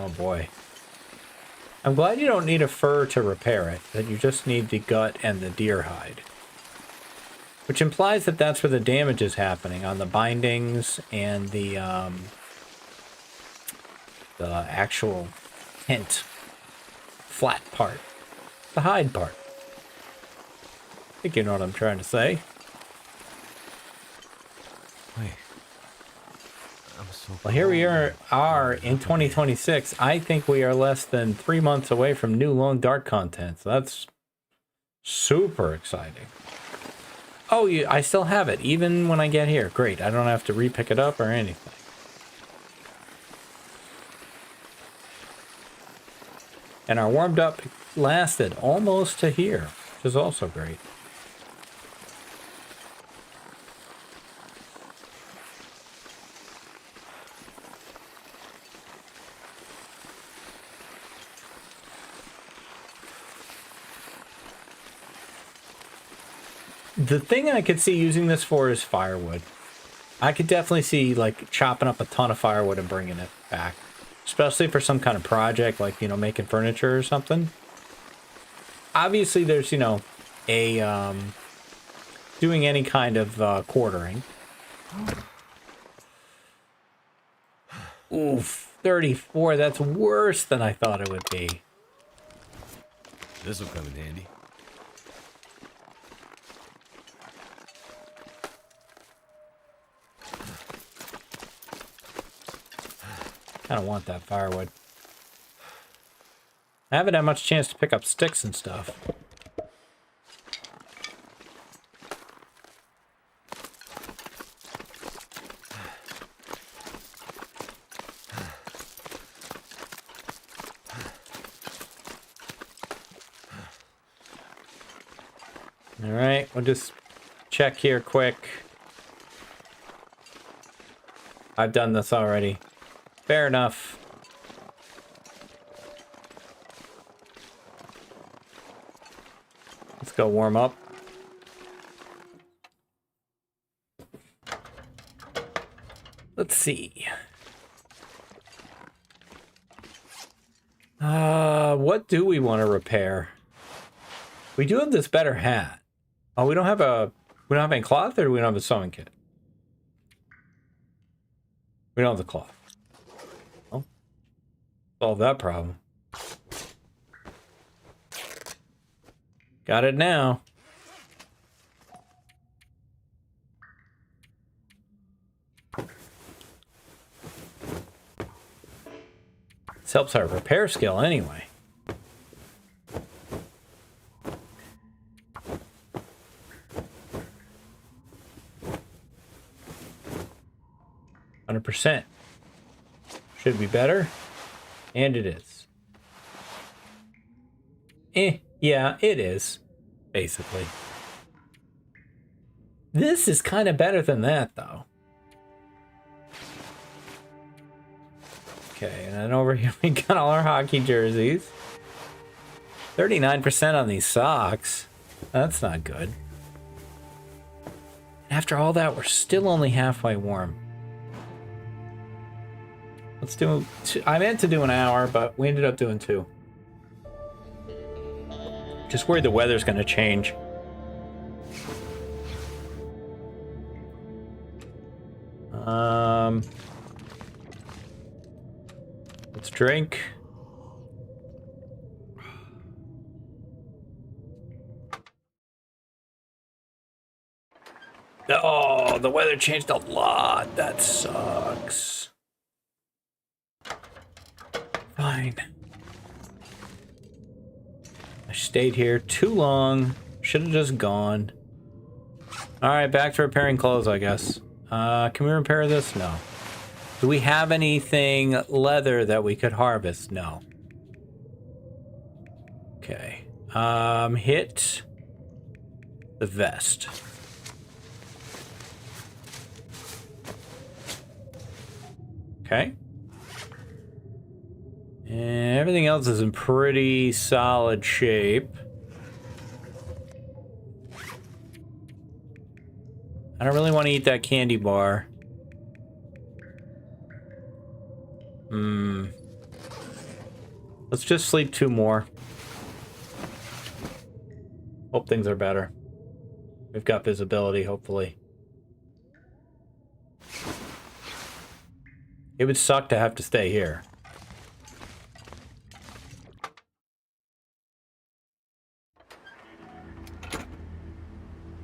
Oh boy. I'm glad you don't need a fur to repair it, that you just need the gut and the deer hide. Which implies that that's where the damage is happening, on the bindings and the actual tent flat part. The hide part. I think you know what I'm trying to say. Wait. I'm so Well, here we are in 2026. I think we are less than 3 months away from new Long Dark content. So that's super exciting. Oh, I still have it, even when I get here. Great. I don't have to re-pick it up or anything. And our warmed up lasted almost to here, which is also great. The thing I could see using this for is firewood. I could definitely see, like, chopping up a ton of firewood and bringing it back. Especially for some kind of project, like, you know, making furniture or something. Obviously, there's, you know, doing any kind of quartering. Oof, 34, that's worse than I thought it would be. This'll come in handy. I don't want that firewood. I haven't had much chance to pick up sticks and stuff. All right, we'll just check here quick. I've done this already. Fair enough. Let's go warm up. Let's see. What do we want to repair? We do have this better hat. Oh, we don't have any cloth, or do we don't have a sewing kit? We don't have the cloth. Solve that problem. Got it now. This helps our repair skill anyway. %. Should be better. And it is. Yeah, it is. Basically. This is kind of better than that, though. Okay, and then over here we got all our hockey jerseys. 39% on these socks. That's not good. After all that, we're still only halfway warm. Let's do... I meant to do an hour, but we ended up doing 2. Just worried the weather's going to change. Let's drink. Oh, the weather changed a lot. That sucks. Fine. I stayed here too long. Should have just gone. Alright, back to repairing clothes, I guess. Can we repair this? No. Do we have anything leather that we could harvest? No. Okay. Hit the vest. Okay. And everything else is in pretty solid shape. I don't really want to eat that candy bar. Let's just sleep 2 more. Hope things are better. We've got visibility, hopefully. It would suck to have to stay here.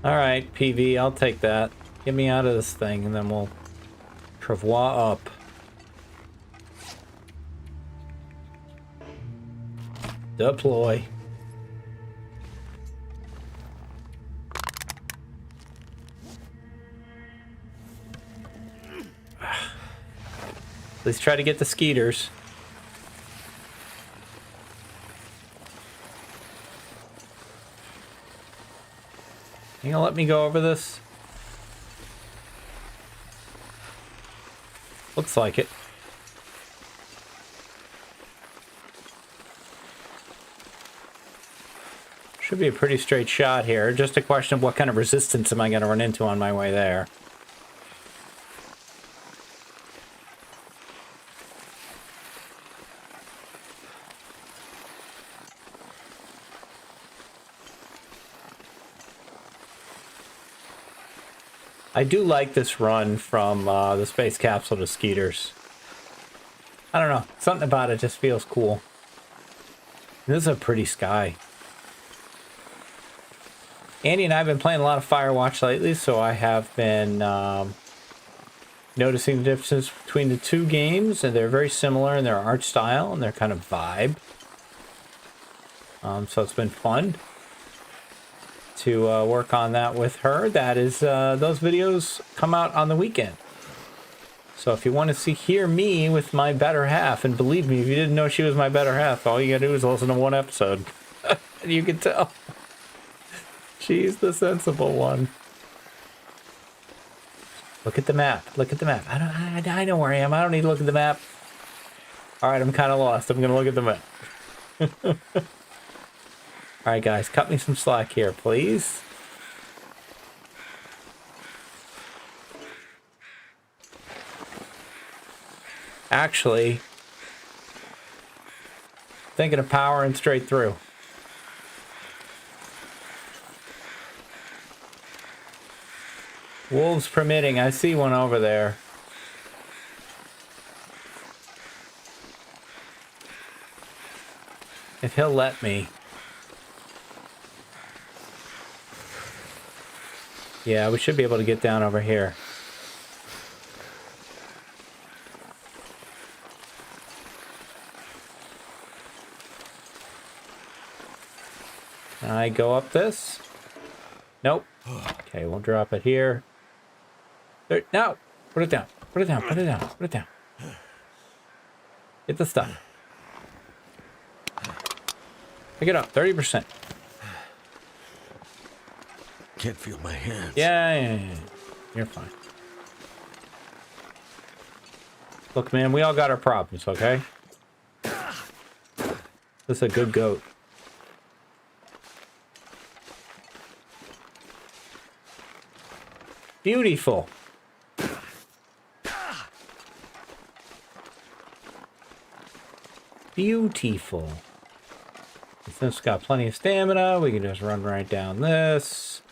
Alright, PV, I'll take that. Get me out of this thing, and then we'll travois up. Deploy. At least try to get the skeeters. You gonna let me go over this? Looks like it. Should be a pretty straight shot here. Just a question of what kind of resistance am I gonna run into on my way there. I do like this run from the space capsule to Skeeters. I don't know. Something about it just feels cool. This is a pretty sky. Andy and I have been playing a lot of Firewatch lately, so I have been noticing the differences between the 2 games, and they're very similar in their art style and their kind of vibe. So it's been fun to work on that with her. That is, those videos come out on the weekend. So if you want to hear me with my better half, and believe me, if you didn't know she was my better half, all you gotta do is listen to 1 episode. And you can tell. She's the sensible one. Look at the map. Look at the map. I know where I am. I don't need to look at the map. Alright, I'm kind of lost. I'm gonna look at the map. Alright guys, cut me some slack here, please. Actually, thinking of powering straight through. Wolves permitting, I see one over there. If he'll let me. Yeah, we should be able to get down over here. Can I go up this? Nope. Okay, we'll drop it here. There, no! Put it down. Put it down. Put it down. Put it down. Get the stuff. Pick it up. 30%. Can't feel my hands. Yeah. You're fine. Look, man, we all got our problems, okay? This is a good goat. Beautiful. Beautiful. Since it's got plenty of stamina, we can just run right down this.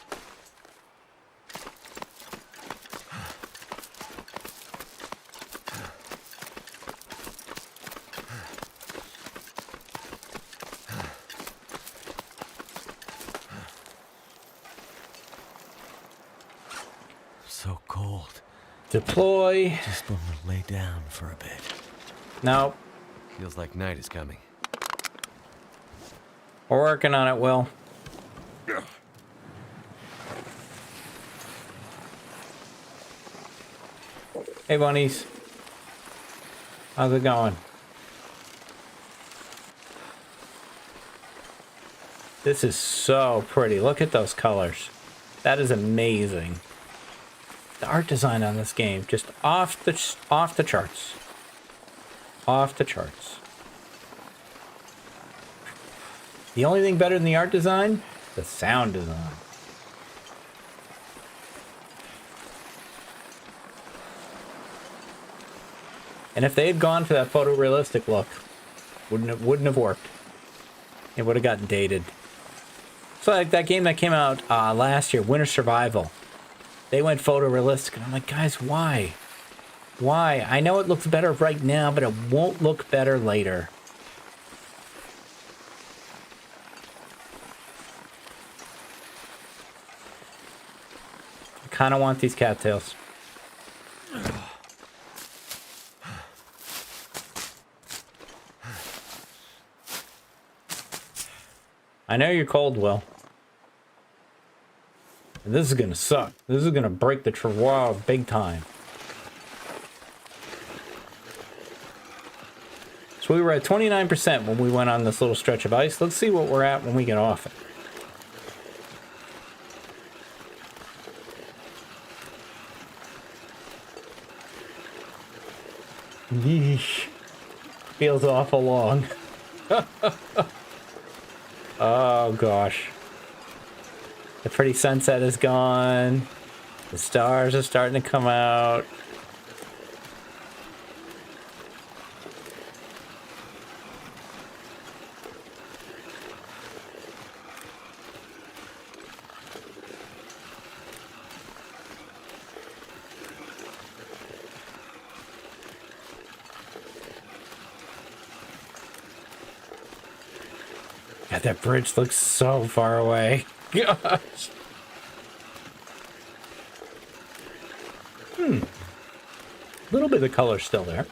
So cold. Deploy. Just want to lay down for a bit. Nope. Feels like night is coming. We're working on it, Will. Hey, bunnies. How's it going? This is so pretty. Look at those colors. That is amazing. The art design on this game, just off the charts. Off the charts. The only thing better than the art design? The sound design. And if they had gone for that photorealistic look, Wouldn't have worked. It would have gotten dated. So like that game that came out last year, Winter Survival. They went photorealistic, and I'm like, guys, why? Why? I know it looks better right now, but it won't look better later. I kind of want these cattails. I know you're cold, Will. And this is gonna suck. This is gonna break the travois big time. So we were at 29% when we went on this little stretch of ice. Let's see what we're at when we get off it. Yeesh. Feels awful long. Oh gosh. The pretty sunset is gone. The stars are starting to come out. God, that bridge looks so far away. Gosh. A little bit of color still there.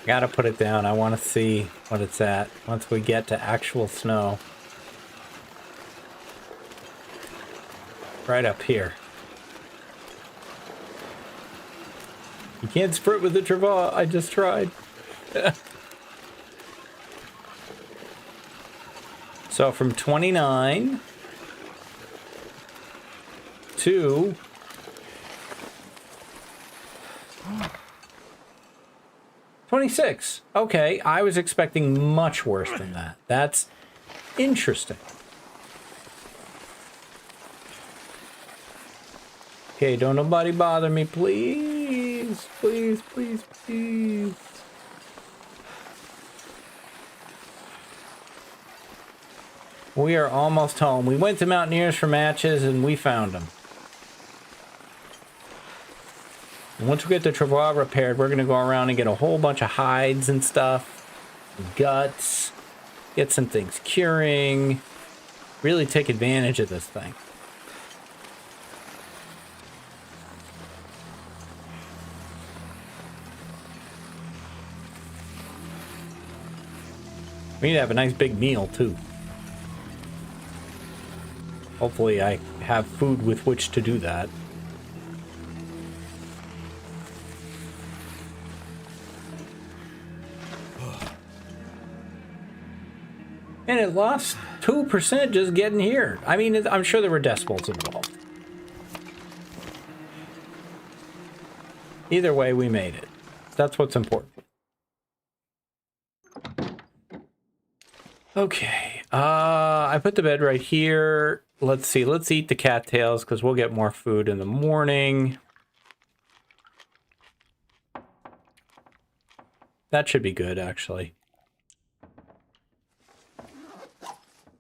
Gotta put it down. I want to see what it's at once we get to actual snow. Right up here. You can't sprint with the travois. I just tried. So from 29 to 26. Okay, I was expecting much worse than that. That's interesting. Okay, don't nobody bother me, please. Please, please, please. We are almost home. We went to Mountaineers for matches and we found them. And once we get the travois repaired, we're going to go around and get a whole bunch of hides and stuff. Guts. Get some things curing. Really take advantage of this thing. We need to have a nice big meal, too. Hopefully I have food with which to do that. And it lost 2% just getting here. I mean, I'm sure there were decibels involved. Either way, we made it. That's what's important. Okay. I put the bed right here. Let's see. Let's eat the cattails because we'll get more food in the morning. That should be good, actually.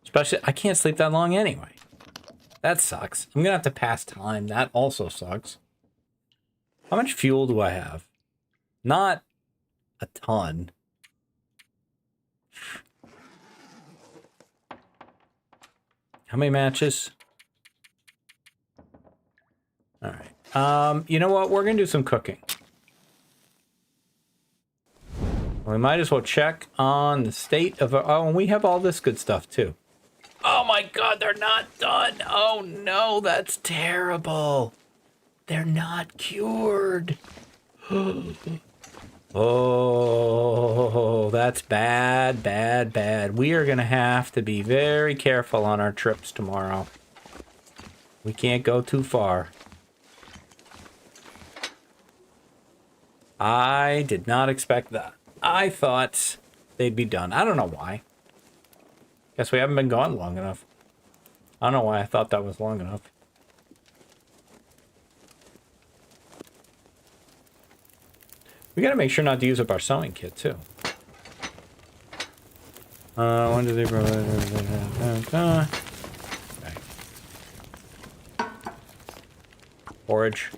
Especially, I can't sleep that long anyway. That sucks. I'm gonna have to pass time. That also sucks. How much fuel do I have? Not a ton. How many matches? All right. You know what? We're gonna do some cooking. We might as well check on the state of our... Oh, and we have all this good stuff too. Oh my god, they're not done. Oh no, that's terrible. They're not cured. Oh, that's bad, bad, bad. We are going to have to be very careful on our trips tomorrow. We can't go too far. I did not expect that. I thought they'd be done. I don't know why. Guess we haven't been gone long enough. I don't know why I thought that was long enough. We gotta make sure not to use up our sewing kit, too. When did they provide? Okay. Forage.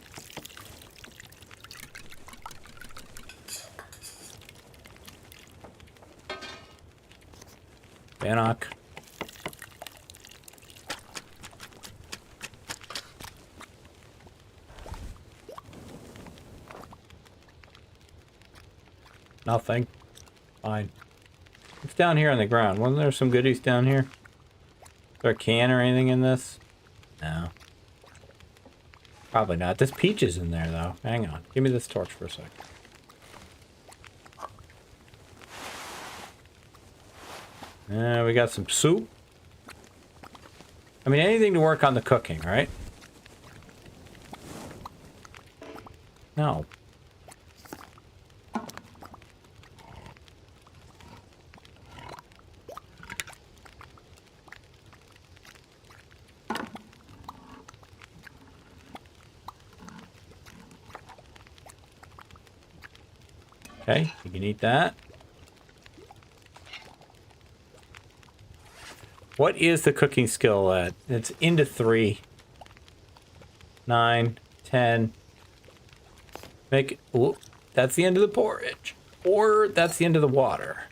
Bannock. Nothing. Fine. It's down here on the ground. Wasn't there some goodies down here? Is there a can or anything in this? No. Probably not. This peach is in there, though. Hang on. Give me this torch for a sec. We got some soup. I mean, anything to work on the cooking, right? No. Okay, you can eat that. What is the cooking skill at? It's into 3. 9, 10. Make, ooh, that's the end of the porridge. Or that's the end of the water.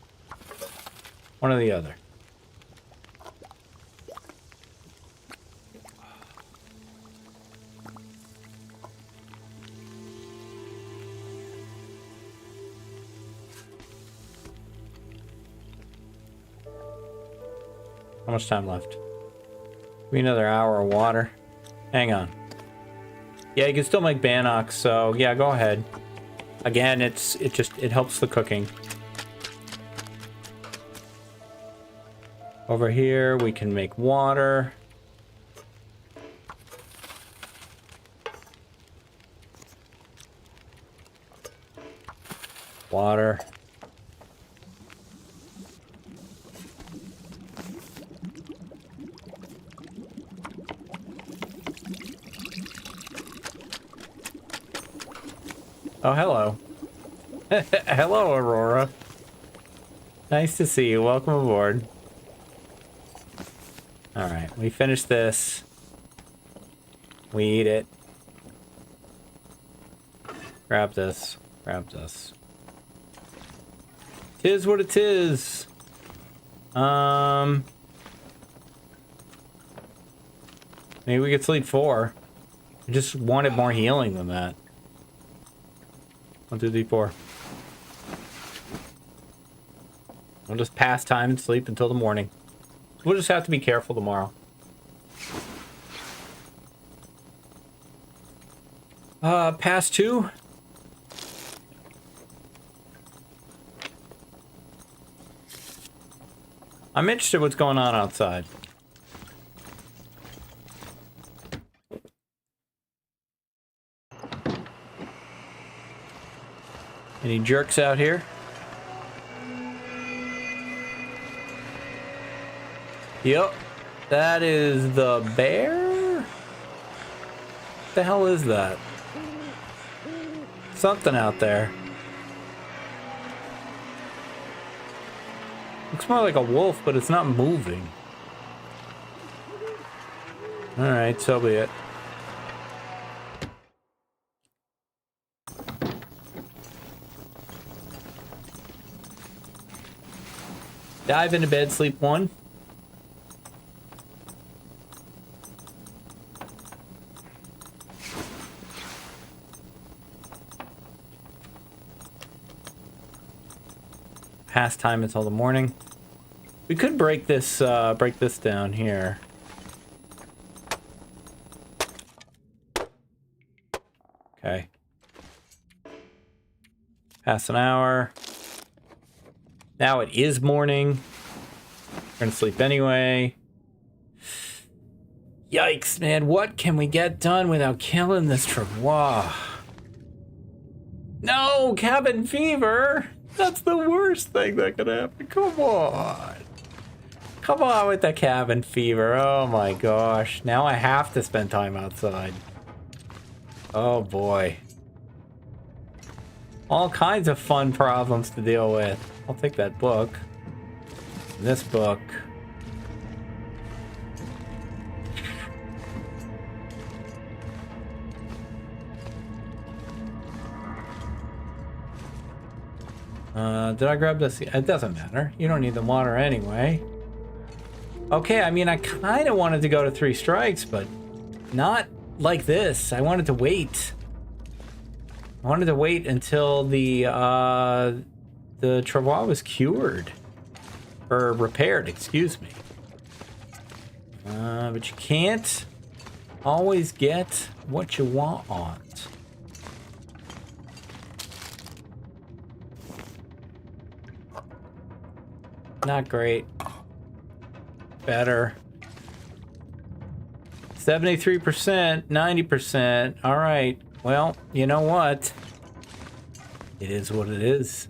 One or the other. How much time left? Give me another hour of water. Hang on. Yeah, you can still make bannock, so yeah, go ahead. Again, it helps the cooking. Over here, we can make water. Water. Oh, hello. Hello, Aurora. Nice to see you. Welcome aboard. Alright, we finished this. We eat it. Grab this. Grab this. Tis what it is. Maybe we could sleep 4. I just wanted more healing than that. 1, 2, 3, 4. We'll just pass time and sleep until the morning. We'll just have to be careful tomorrow. Past 2. I'm interested in what's going on outside. Any jerks out here? Yep. That is the bear? What the hell is that? Something out there. Looks more like a wolf, but it's not moving. Alright, so be it. Dive into bed, sleep 1. Past time until the morning. We could break this down here. Okay. Past an hour. Now it is morning. We're gonna sleep anyway. Yikes, man. What can we get done without killing this travois? No, cabin fever. That's the worst thing that could happen. Come on. Come on with the cabin fever. Oh my gosh. Now I have to spend time outside. Oh boy. All kinds of fun problems to deal with. I'll take that book. This book. Did I grab this? It doesn't matter. You don't need the water anyway. Okay, I mean, I kind of wanted to go to 3 strikes, but not like this. I wanted to wait. I wanted to wait until the travois was cured. Or repaired, excuse me. But you can't always get what you want. Not great. Better. 73%, 90%. All right. Well, you know what? It is what it is.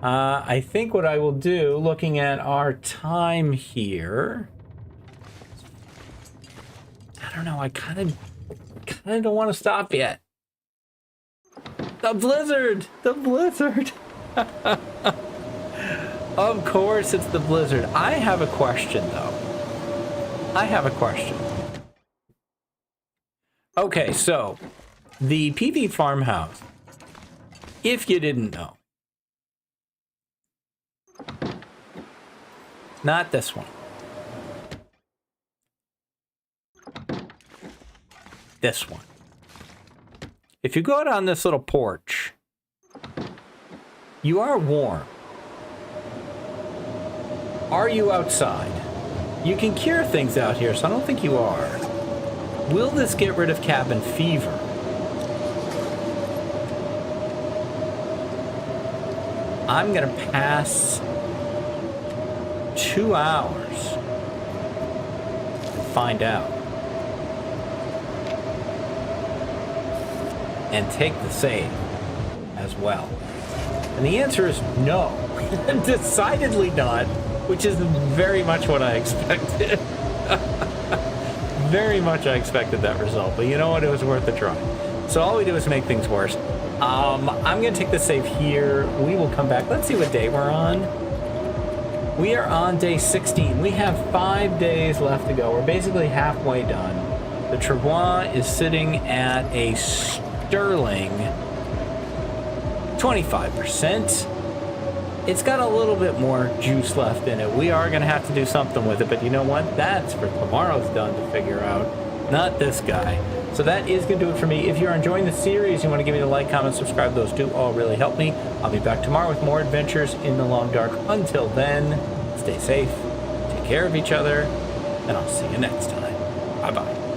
I think what I will do, looking at our time here, I don't know. I kind of don't want to stop yet. The blizzard. The blizzard. Of course, it's the blizzard. I have a question, though. I have a question. Okay, so the PV farmhouse, if you didn't know, not this one. This one. If you go out on this little porch, you are warm. Are you outside? You can cure things out here, so I don't think you are. Will this get rid of cabin fever? I'm gonna pass 2 hours and find out. And take the save as well. And the answer is no. Decidedly not. Which is very much what I expected. Very much I expected that result. But you know what? It was worth a try. So all we do is make things worse. I'm going to take the save here. We will come back. Let's see what day we're on. We are on day 16. We have 5 days left to go. We're basically halfway done. The travois is sitting at a sterling 25%. It's got a little bit more juice left in it. We are going to have to do something with it, but you know what? That's for tomorrow's Dunn to figure out, not this guy. So that is going to do it for me. If you're enjoying the series, you want to give me a like, comment, subscribe. Those do all really help me. I'll be back tomorrow with more adventures in the long dark. Until then, stay safe, take care of each other, and I'll see you next time. Bye-bye.